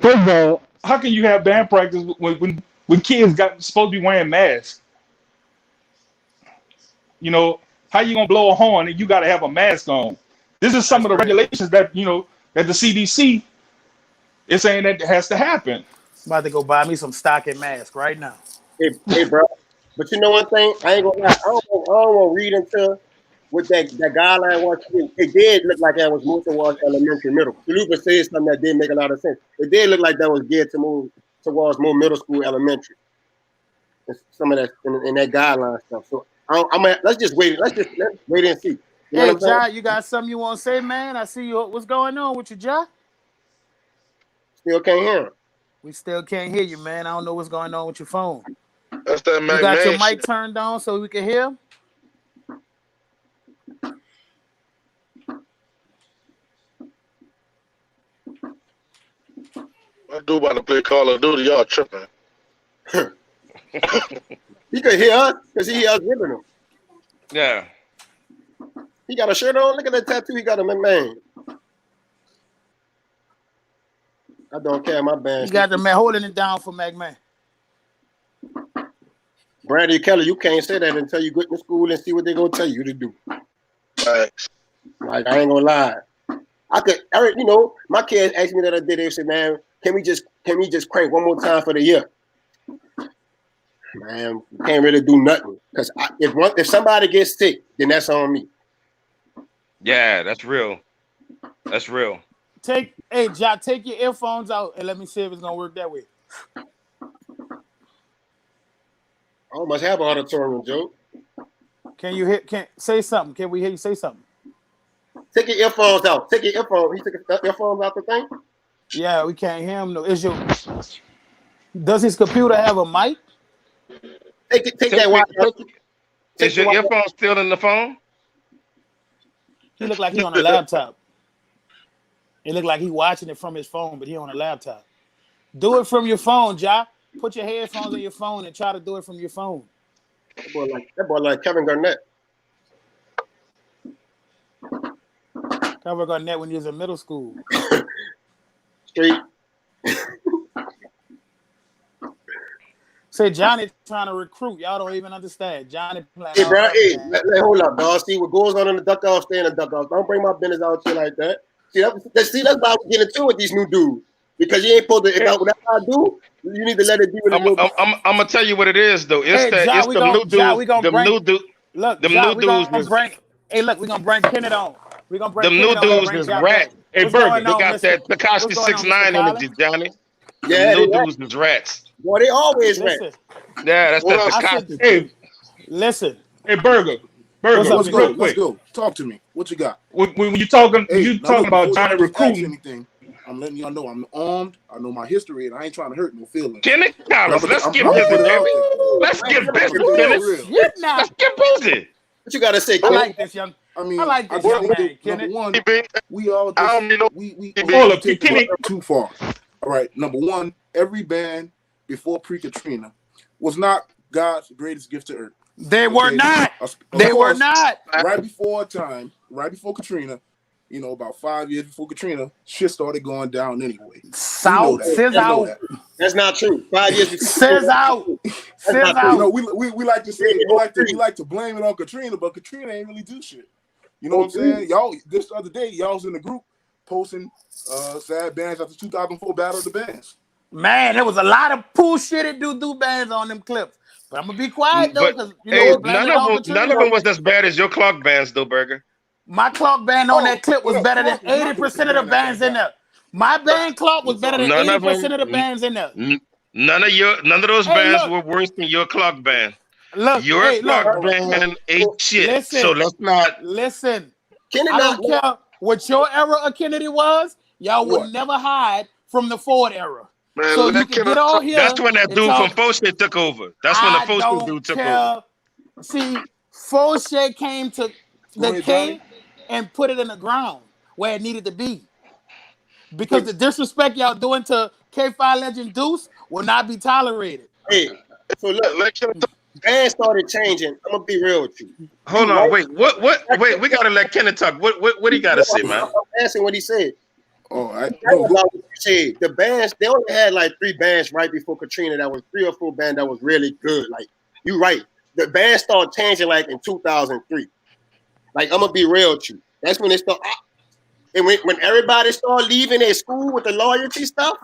of all, how can you have band practice when kids supposed to be wearing masks? How you gonna blow a horn and you gotta have a mask on? This is some of the regulations that that the CDC is saying that has to happen. I'm about to go buy me some stocking mask right now. Hey, bro. But you know one thing, I ain't gonna lie. I don't want to read into what that guideline was. It did look like that was more towards elementary, middle. Chalupa said something that did make a lot of sense. It did look like that was geared to move towards more middle school, elementary. Some of that in that guideline stuff. So let's just wait. Let's wait and see. Hey, Ja, you got something you want to say, man? I see you. What's going on with you, Ja? Still can't hear him. We still can't hear you, man. I don't know what's going on with your phone. That's that You got your mic turned on so we can hear? I do about to play Call of Duty. Y'all tripping. He could hear us because he hear us ripping him. Yeah. He got a shirt on. Look at that tattoo he got on, man. I don't care, my band. You got the man holding it down for McMahon. Brandy Kelly, you can't say that until you get to school and see what they're gonna tell you to do. Thanks. Like, I ain't gonna lie. My kids asked me the other day, they said, man, can we just crank one more time for the year? Man, we can't really do nothing. Because if somebody gets sick, then that's on me. Yeah, that's real. That's real. Hey, Ja, take your earphones out and let me see if it's gonna work that way. I almost have an auditorium, Joe. Can you say something? Can we hear you say something? Take your earphones out. Take your earphones. He took his earphones out the thing? Yeah, we can't hear him. No. Does his computer have a mic? Take that wire. Is your earphone still in the phone? He look like he on a laptop. It look like he watching it from his phone, but he on a laptop. Do it from your phone, Ja. Put your headphones on your phone and try to do it from your phone. That boy like Kevin Garnett. Kevin Garnett when he was in middle school. Straight. Say Johnny trying to recruit. Y'all don't even understand. Johnny playing. Hey, bro. Hey, hold up, dog. See what goes on in the duck off, stay in the duck off. Don't bring my business out here like that. See, that's why we get into it with these new dudes. Because you ain't supposed to. Whatever I do, you need to let it be. I'm gonna tell you what it is, though. It's the new dudes. Look, them new dudes. Hey, look, we're gonna bring Kenneth on. We're gonna bring them new dudes is rats. Hey, Burger, they got that Tekashi 6ix9ine energy, Johnny. Yeah, new dudes is rats. Boy, they always rats. Yeah, that's that Tekashi. Hey, listen. Hey, Burger, let's go. Talk to me. What you got? When you talking about Johnny recruiting anything? I'm letting y'all know I'm armed. I know my history, and I ain't trying to hurt no feelings. Kenneth, let's get busy, baby. Let's get busy, Kenneth. Let's get busy. What you gotta say, Kenneth? I like this young. I like this young man, Kenneth. Number one, we all just take it too far. All right. Number one, every band before pre-Katrina was not God's greatest gift to earth. They were not. They were not. Right before Katrina. About 5 years before Katrina, shit started going down anyway. South says out. That's not true. 5 years before says out. Says out. We like to say we like to blame it on Katrina, but Katrina ain't really do shit. You know what I'm saying? Y'all, this other day, y'all was in the group posting sad bands after 2004 Battle of the Bands. Man, there was a lot of bullshitted do bands on them clips. But I'm gonna be quiet though, because none of them was as bad as your clock bands, though, Burger. My clock band on that clip was better than 80% of the bands in there. My band clock was better than 80% of the bands in there. None of those bands were worse than your clock band. Look, Your hey, clock look. band ain't shit. So Listen, let's not. listen. Kennedy I not don't care what your era of Kennedy was. Y'all would What? never hide from the Ford era. Man, So you let can Kennedy get all talk. here That's when that and dude from talk. Fauché took over. That's when the I Fauché don't dude took over. care. See, Fauché came to Go the ahead, K Johnny. and put it in the ground where it needed to be. Because Wait, the disrespect y'all doing to K5 Legend Deuce will not be tolerated. Hey, so look, Let Kennedy talk. bands started changing. I'm gonna be real with you. Hold You on, right? wait. Wait, we gotta let Kenneth talk. What he gotta say, man? I'm asking what he said. all right. Right about what you said. The bands, they only had like 3 bands right before Katrina. That was 3 or 4 bands that was really good. Like you right. The band started changing like in 2003. Like I'm gonna be real with you. That's when it started. And when everybody started leaving their school with the loyalty stuff,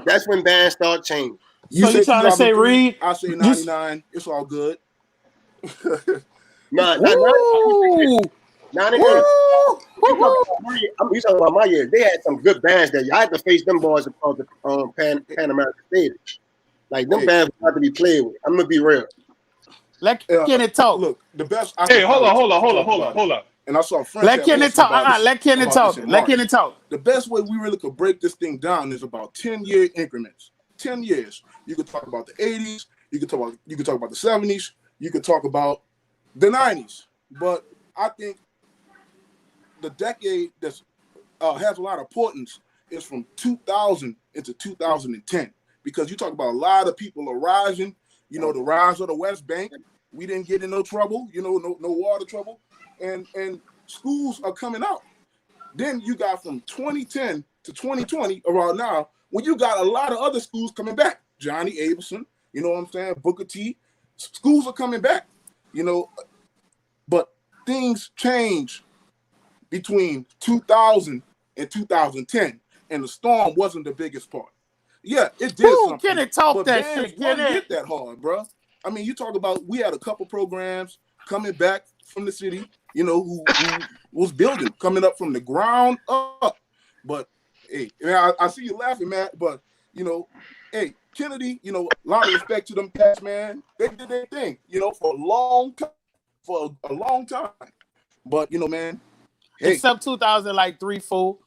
that's when bands start changing. You So you say trying to say, 2003, Reed? I say 99. It's all good. Nah, Woo! 98. Woo! You talking about my year. They had some good bands there. I had to face them boys across the Pan American stage. Like them Hey, bands were not to be played with. I'm gonna be real. Let Kenneth talk. look, the best I Hey, can hold talk on. about it. And I saw French Let had Kenneth posted talk. Let Kenneth about this talk. in Let March. Kenneth talk. The best way we really could break this thing down is about 10-year increments. 10 years. You could talk about the 80s. You could talk about the 70s. You could talk about the 90s. But I think the decade that has a lot of importance is from 2000 into 2010, because you talk about a lot of people arising. You know, the rise of the West Bank. We didn't get in no trouble. You know, no water trouble, and schools are coming out. Then you got from 2010 to 2020 around now, when you got a lot of other schools coming back. Johnny Abelson, you know what I'm saying? Booker T. Schools are coming back, you know, but things change between 2000 and 2010, and the storm wasn't the biggest part. Yeah, it did Who something, Kenneth talk but that bands shit? wasn't Kenneth. hit that hard, bro. I mean, you talk about, we had a couple programs coming back from the city, you know, who was building, coming up from the ground up. But hey, I see you laughing, Matt, but you know, hey, Kennedy, you know, a lot of respect to them cats, man. They did their thing, you know, for a long time. But you know, man, hey, Except 2000, like 3, 4.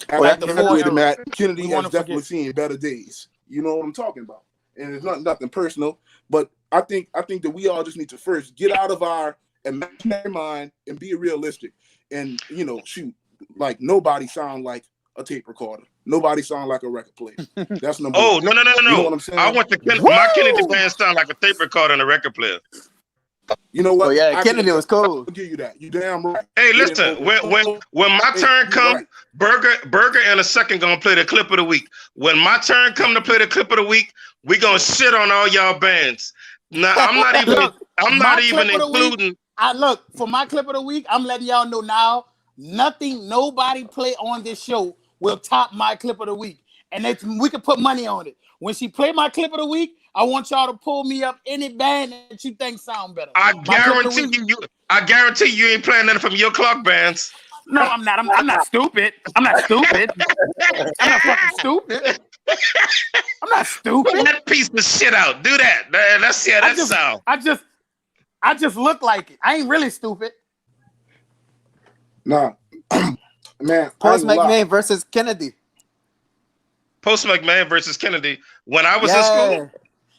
I Like the agree 4 with era. Matt. Kennedy We has want to definitely forget. seen better days. You know what I'm talking about, and it's nothing personal. But I think that we all just need to first get out of our imaginary mind and be realistic. And you know, shoot, like nobody sound like a tape recorder. Nobody sound like a record player. That's number Oh, one. no. You know what I'm saying? I want my Kennedy band sound like a tape recorder and a record player. You know what? Oh yeah, Kennedy was cool. I'll give you that. You damn right. Hey, listen, when my turn come, Burger in a second gonna play the clip of the week. When my turn come to play the clip of the week, we gonna shit on all y'all bands. Now I'm not even including. Look, for my clip of the week, I'm letting y'all know now, nobody play on this show will top my clip of the week. And we can put money on it. When she play my clip of the week, I want y'all to pull me up any band that you think sound better. I guarantee you ain't playing nothing from your clock bands. No, I'm not. I'm not stupid. I'm not stupid. I'm not fucking stupid. I'm not stupid. Pull that piece of shit out. Do that. Let's see how that sound. I just look like it. I ain't really stupid. No. Man. Post McMahon versus Kennedy. Post McMahon versus Kennedy. When I was in school.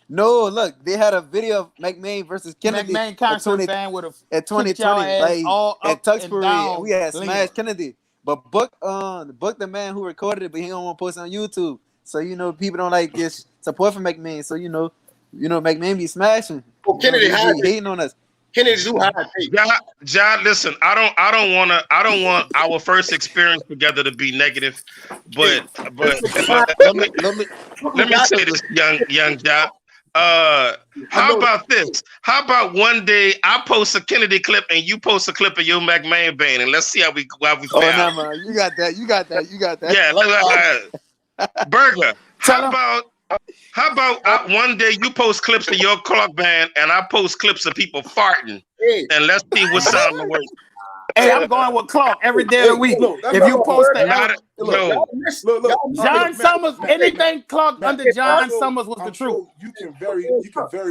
No, look, they had a video of McMahon versus Kennedy. McMahon concert band would have at 2020, like at Tuxbury, and we had smashed Kennedy. But book the man who recorded it, but he don't want to post it on YouTube. So you know, people don't like this support from McMahon. So you know, McMahon be smashing. Well, Kennedy hating on us. Kennedy do high tape. John, listen, I don't want our first experience together to be negative, but let me say this, young John. How about this? How about one day I post a Kennedy clip and you post a clip of your McMahon band, and let's see how we fare. Oh, no, man. You got that. Yeah, Burger. How about one day you post clips of your clock band and I post clips of people farting, and let's see what sound the worst. Hey, I'm going with Clark every day of the week. If you post the John Summers, anything Clark under John Summers was the truth. You can very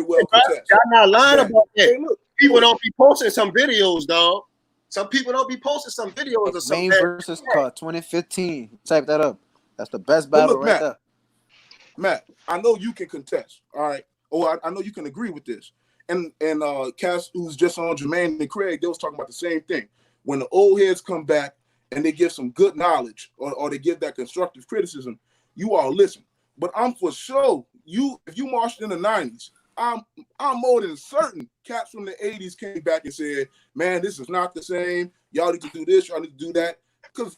well contest. Y'all not lying about that. Hey, look, people don't be posting some videos, dog. Some people don't be posting some videos or something. Main versus Clark 2015. Type that up. That's the best battle right there. Matt, I know you can contest. All right. I know you can agree with this. And Cass, who's just on Jermaine and Craig, they was talking about the same thing. When the old heads come back and they give some good knowledge or they give that constructive criticism, you all listen. But I'm for sure, if you marched in the 90s, I'm more than certain cats from the 80s came back and said, man, this is not the same. Y'all need to do this, y'all need to do that. Because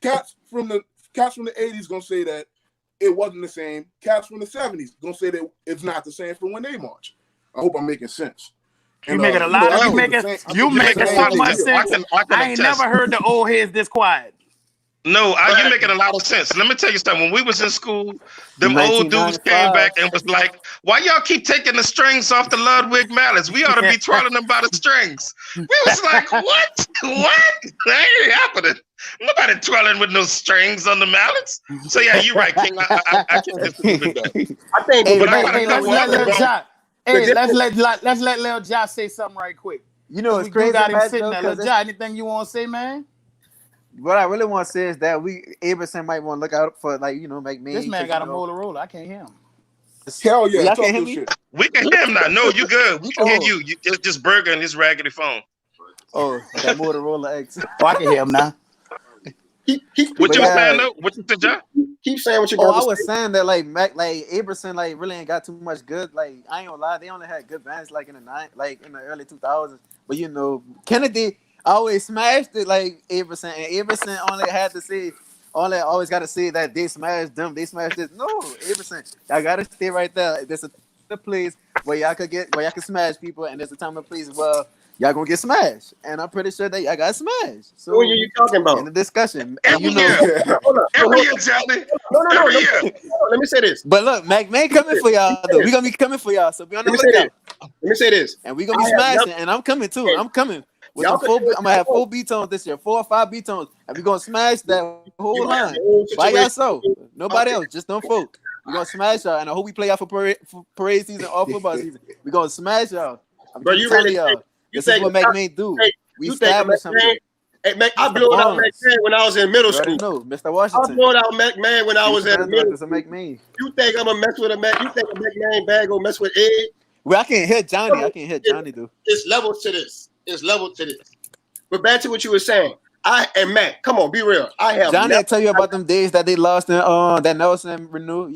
cats from the 80s gonna say that it wasn't the same. Cats from the 70s gonna say that it's not the same from when they march. I hope I'm making sense. You making a lot of you making so much sense. I ain't never heard the old heads this quiet. No, you making a lot of sense. Let me tell you something. When we was in school, them old dudes came back and was like, why y'all keep taking the strings off the Ludwig mallets? We ought to be twirling them by the strings. We was like, what? What? That ain't happening. Nobody twirling with no strings on the mallets. So yeah, you're right, King. I can't disagree with that. I think let's let Lil Ja say something right quick. You know, it's crazy. Got him sitting there. Lil Ja, anything you want to say, man? What I really want to say is that Aberson might want to look out for, like, make me. This man got a Motorola. I can't hear him. Hell yeah. Y'all can't hear me? We can hear him now. No, you good. We can hear you. Just Burga and his raggedy phone. Oh, that Motorola X. Oh, I can hear him now. What you saying though? What you said, John? Keep saying what you got. I was saying that Aberson really ain't got too much good. Like, I ain't gonna lie, they only had good bands in the early 2000s. But Kennedy always smashed it like Aberson, and Aberson always got to say that they smashed them, they smashed this. No, Aberson, y'all gotta stay right there. There's a place where y'all can smash people, and there's a time and place where y'all gonna get smashed. And I'm pretty sure that y'all got smashed. So who are you talking about? In the discussion. Every year, Johnny. No. Let me say this. But look, McMahon coming for y'all though. We gonna be coming for y'all. So be on the lookout. Let me say this. And we gonna be smashing, and I'm coming too. I'm coming. I'm gonna have 4 B-tones this year, 4 or 5 B-tones, and we're gonna smash that whole line by yourself. Nobody else, just them folk. We're gonna smash y'all, and I hope we play out for parade season or football season. We're gonna smash y'all. I'm telling y'all. This is what McMahon do. We establish something. Hey, I blew it out McMahon when I was in middle school. No, Mr. Washington. I blew it out McMahon when I was in middle school. McMahon. You think I'm gonna mess with a Mac? You think a McMahon bag gonna mess with Ed? Well, I can't hear Johnny. Though. It's levels to this. But back to what you were saying. Matt, come on, be real. Johnny, I tell you about them days that they lost in that Nelson Renew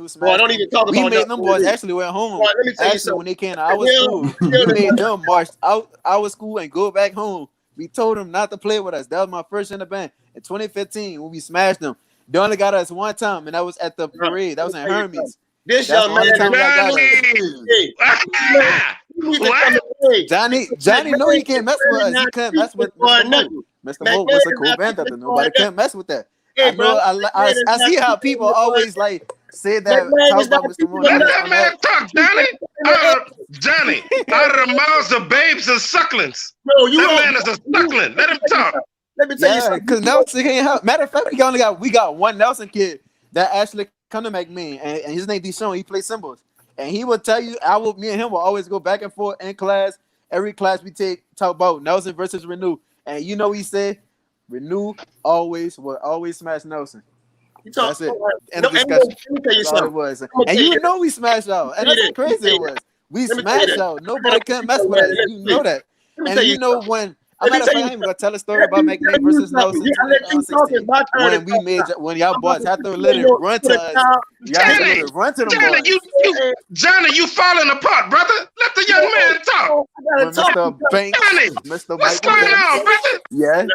smash. Well, I don't even talk about. We made them boys actually went home. Let me tell you something. When they came to our school, we made them march out our school and go back home. We told them not to play with us. That was my first in the band in 2015 when we smashed them. They only got us one time, and that was at the parade. That was in Hermes. This young man, Johnny, know he can't mess with us. He can't mess with Mr. Mo was a cool band. Nobody can't mess with that. I see how people always say that. Talk about Mr. Mo. Let that man talk, Johnny. Johnny, out of the mouths of babes and sucklings. That man is a suckling. Let him talk. Let me tell you something. Because Nelson can't help. Matter of fact, we got one Nelson kid that actually come to McMahon, and his name Deshaun. He plays cymbals, and he will tell you. Me and him will always go back and forth in class. Every class we talk about Nelson versus Renew, and he said Renew will always smash Nelson. That's it. End of discussion. That's all it was. And we smashed y'all, and that's crazy it was. We smashed y'all. Nobody can mess with us. You know that. And when. I'm not even gonna tell a story about McMahon versus Nelson. When y'all boys had to let it run to us. Johnny, run to them Johnny, you falling apart, brother. Let the young man talk. Mr. Banks, Johnny, what's going on, brother? Yeah.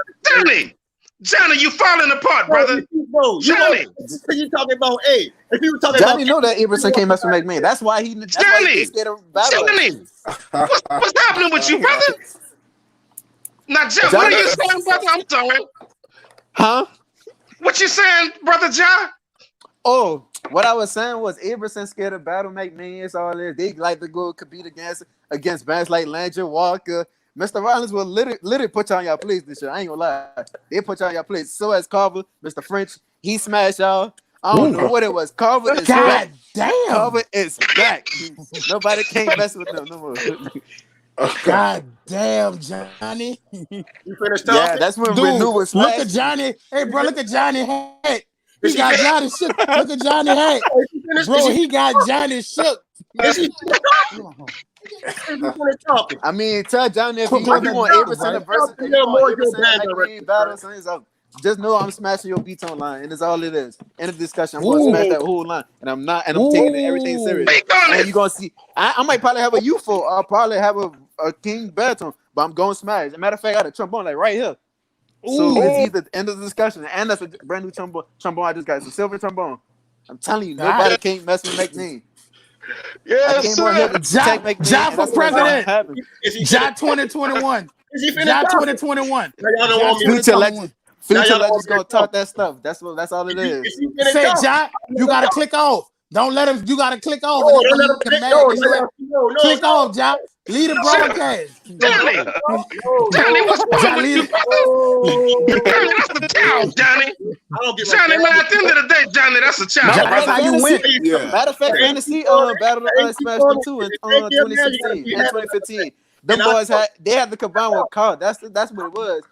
Johnny, you falling apart, brother. Johnny, you talking about? Hey, if you were talking Johnny about, know that Aberson can't mess with McMahon. That's why he. Johnny, what's happening with you, brother? Now, Jeff, what are you saying, brother? I'm sorry. Huh? What you saying, brother John? Oh, what I was saying was Aberson scared of battle McMahon. All this. They like to go compete against bands like Landry Walker, Mr. Rollins will literally put y'all on y'all place this year. I ain't gonna lie. They put y'all on y'all place. So as Carver, Mr. French, he smashed y'all. I don't know what it was. Carver is back. Damn. Carver is back. Nobody can't mess with them no more. God damn, Johnny. You finished talking? Yeah, that's when Dude, Renew was look smashed. at Johnny. Hey, bro, look at Johnny hat. He got Johnny shook. Look at Johnny hat. Bro, he got Johnny shook. Talking. I mean, tell Johnny if you want 8% of versus, if you want 8% of like battles, just know I'm smashing your beats online, and that's all it is. End of discussion. I'm gonna smash that whole line, and I'm not, and I'm taking everything serious. And you gonna see, I might probably have a UFO. I'll probably have a King baritone, but I'm gonna smash. As a matter of fact, I got a trombone like right here. So it's either the end of the discussion, and that's a brand new trombone I just got. It's a silver trombone. I'm telling you, nobody can't mess with McNean. Yes, I came on here to take McNean. John for president. John 2021. John 2021. Future legends gonna talk that stuff. That's all it is. Say, John, you gotta click off. Don't let him. You gotta click off. Don't let him click off, John. Lead the broadcast. Johnny, what's wrong with you, brother? Johnny, that's a child, Johnny. Johnny, man, at the end of the day, Johnny, that's a child. That's how you win. Matter of fact, Fantasy battled Smash them too in 2016 and 2015. Them boys had the combine with Carl. That's what it was.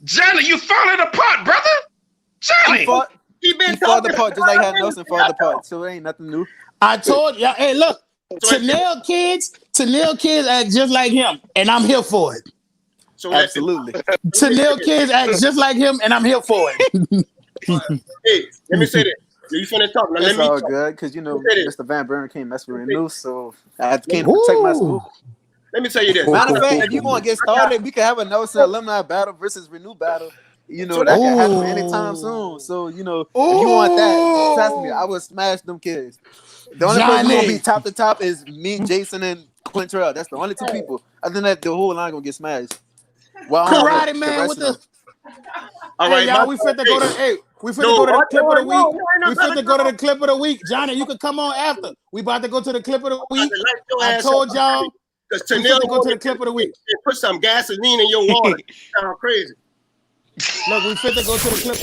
Johnny, you falling apart, brother. Johnny, he fought apart just like how Nelson fought apart. So it ain't nothing new. I told you. Hey, look, Tanel kids act just like him, and I'm here for it. So absolutely. Tanel kids act just like him, and I'm here for it. Hey, let me say this. You finna talk. Now, it's all good because Mr. Van Buren can't mess with Renew, so I can't protect my school. Let me tell you this. Matter of fact, if you want to get started, we can have a Nelson alumni battle versus Renew battle. That can happen anytime soon. So, if you want that, trust me, I will smash them kids. The only person gonna be top to top is me, Jason, and Quintrell. That's the only two people. Other than that, the whole line gonna get smashed. Well, Karate man with the. All right, y'all. We fit to go to. Hey, we fit to go to the clip of the week. We fit to go to the clip of the week. Johnny, you can come on after. We about to go to the clip of the week. I told y'all. Because Tanel go to the clip of the week. Put some gasoline in your water. Sound crazy. Look, we fit to go to the clip.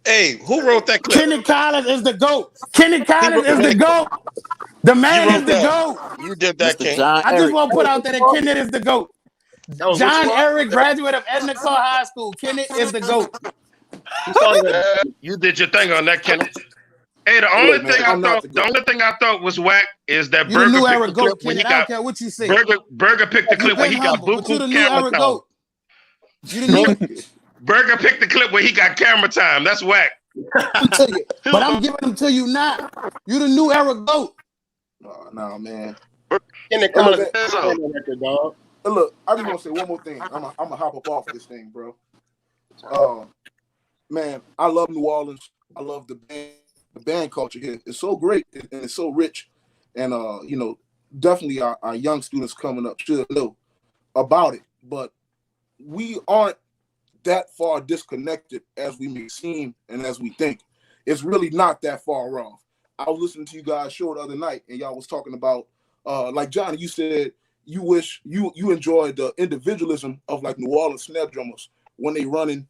Hey, who wrote that clip? Kenny Collins is the GOAT. Kenny Collins is the GOAT. The man is the GOAT. You did that, Mr. King. John I just Eric. want to put out there that Kenneth is the GOAT. John Eric, graduate of Ennicott High School. Kenneth is the GOAT. You did your thing on that, Kenneth. Hey, the only thing I thought was whack is that You the new Burger era picked the clip GOAT, when he Kenneth. I don't got care what you say. Burger picked the clip when he got humble, but you buku the new camera era time. GOAT. You the new. Burger picked the clip where he got camera time. That's whack. But I'm giving them to you now. You the new era GOAT. Oh, no, man. Look, I just want to say one more thing. I'm gonna hop up off this thing, bro. Man, I love New Orleans. I love the band culture here. It's so great and it's so rich. And you know, definitely our young students coming up should know about it. But we aren't that far disconnected as we may seem and as we think. It's really not that far off. I was listening to you guys' show the other night, and y'all was talking about like Johnny, you said you wish you enjoyed the individualism of like New Orleans snare drummers when they running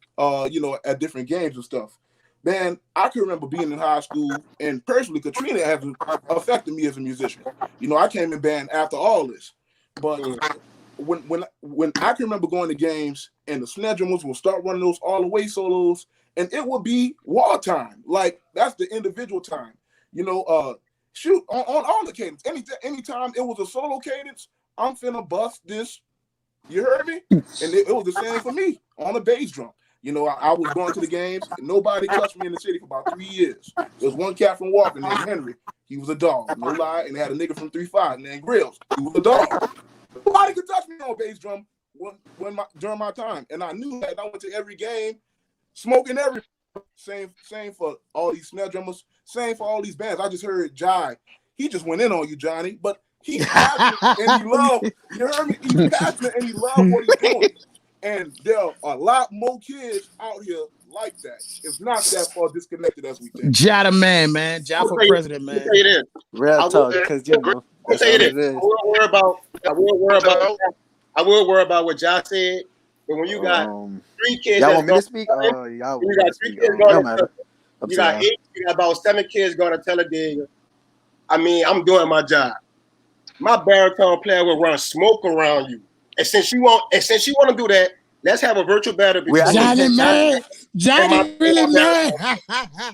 you know, at different games and stuff. Man, I can remember being in high school, and personally Katrina has affected me as a musician. You know, I came in band after all this. But when I can remember going to games and the snare drummers will start running those all the way solos, and it would be wartime. Like that's the individual time. You know, shoot on all the cadence. Anytime it was a solo cadence, I'm finna bust this. You heard me? And it was the same for me on the bass drum. You know, I was going to the games, and nobody touched me in the city for about 3 years. There was one cat from Walker named Henry. He was a dog, no lie. And they had a nigga from 3-5 named Grills. He was a dog. Nobody could touch me on bass drum during my time. And I knew that. I went to every game, smoking every. Same for all these snare drummers. Same for all these bands. I just heard Jai. He just went in on you, Johnny. But he's passionate and he loved. You heard me? He's passionate and he loved what he's doing. And there are a lot more kids out here like that. It's not that far disconnected as we think. Ja the man. Ja for president, man. I'll say this. Real talk, because you know. I'll say this. I will worry about what Josh said. But when you got 3 kids, y'all want me to speak? Y'all you got 3 kids going to you got 8, you got about 7 kids going to Talladega. I mean, I'm doing my job. My baritone player will run smoke around you. And since you want to do that, let's have a virtual battle between Johnny man. Johnny really man.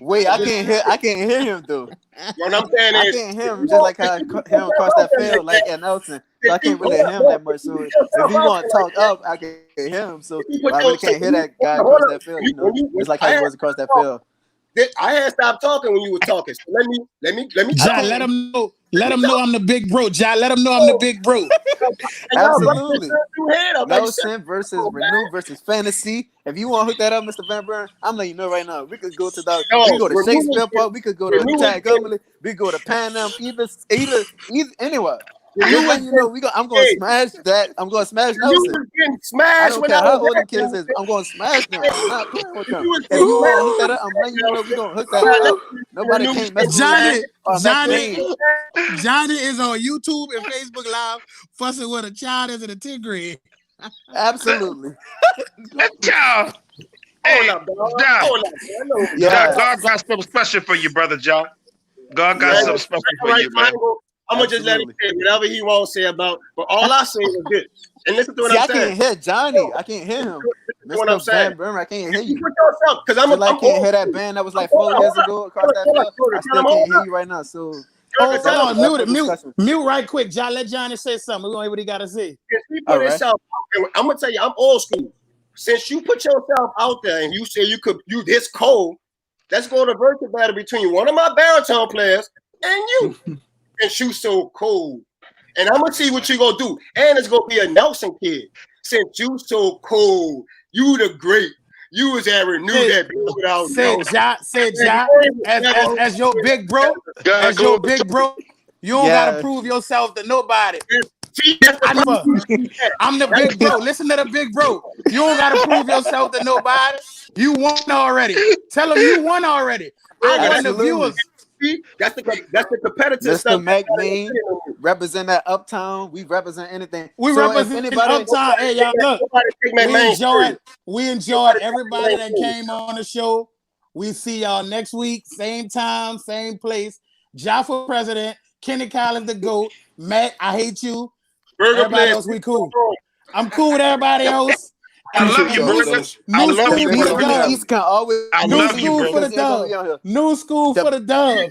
Wait, I can't hear him though. What I'm saying is, I can't hear him just like how I hear him across that field, like at Nelson. So I can't really hear him that much. So if he want to talk up, I can hear him. So I really can't hear that guy across that field. You know, just like how he was across that field. I had stopped talking when you were talking. So let me. Ja, let him know. Let him know I'm the big bro. Ja, let him know I'm the big bro. Absolutely. Nelson versus Renew versus Fantasy. If you want to hook that up, Mr. Van Buren, I'm letting you know right now. We could go to we could go to Shakespeare Park. We could go to Tag Gumley. We could go to Pan Am. Either anywhere. I'm letting you know I'm going to smash that. I'm going to smash Nelson. I don't care how old the kids is. I'm going to smash them. I'm not playing with them. If you want to hook that up, I'm letting you know we're going to hook that up. Nobody can't mess with Johnny is on YouTube and Facebook Live fussing with a child that's in the 10th grade. Absolutely. Child. Hey, God got something special for you, brother John. God got something special for you, man. I'm gonna just let him say whatever he wants to say about. But all I say is this, and listen to what I'm saying. I can't hear Johnny. I can't hear him. What I'm saying. I can't hear you. Because I can't hear that band that was like 4 years ago across that field. I still can't hear you right now. So hold on, mute right quick. John, let Johnny say something. We're gonna hear what he gotta say. I'm gonna tell you, I'm old school. Since you put yourself out there and you say you this cold, let's go to virtual battle between one of my baritone players and you. And you so cold. And I'm gonna see what you gonna do. And it's gonna be a Nelson kid. Since you so cold, you the great. You was at Renew that without Say Ja, as your big bro, you don't gotta prove yourself to nobody. I'm the big bro. Listen to the big bro. You don't gotta prove yourself to nobody. You won already. Tell them you won already. I want the viewers. That's the competitive Mr. stuff. McMahon represent that Uptown. We represent anything. We represent Uptown. Hey, y'all, look. We enjoyed everybody that came on the show. We see y'all next week, same time, same place. Ja for president. Kenny Collins the GOAT. Matt, I hate you. Burger Everybody else, we cool. I'm cool with everybody else. I love you, Burger. I New love school you, for the Burger. dub. East can always I New love you, school for Burger. the dub. New school for the dub.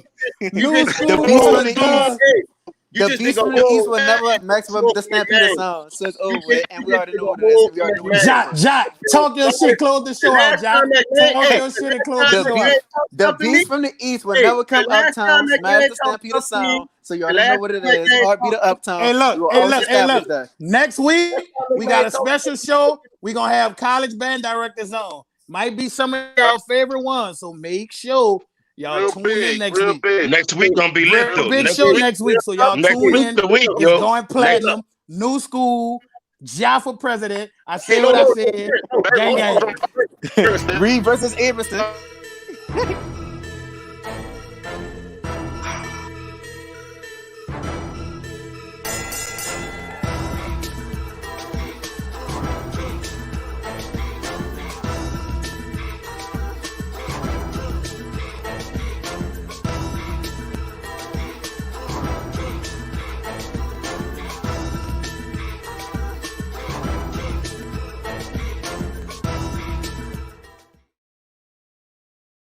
New school The for beast from the the dub. East. The beast from the East will never match up the Stampede sound. So it's over with, and we already know what it is. And we already know what it is. Jot, talk your shit. Close the show out, Jot. Talk your shit and close the show out. The beast from the East will never come uptown, smash the Stampede sound. So you already know what it is. Heartbeat of uptown. Hey, look. Next week, we got a special show. We're going to have college band directors on. Might be some of our favorite ones. So make sure y'all tune in next week. Next week gonna be lit though. Big show next week. So y'all tune in. It's going platinum. New school. Ja for president. I say what I said. Gang gang. Reed versus Averson.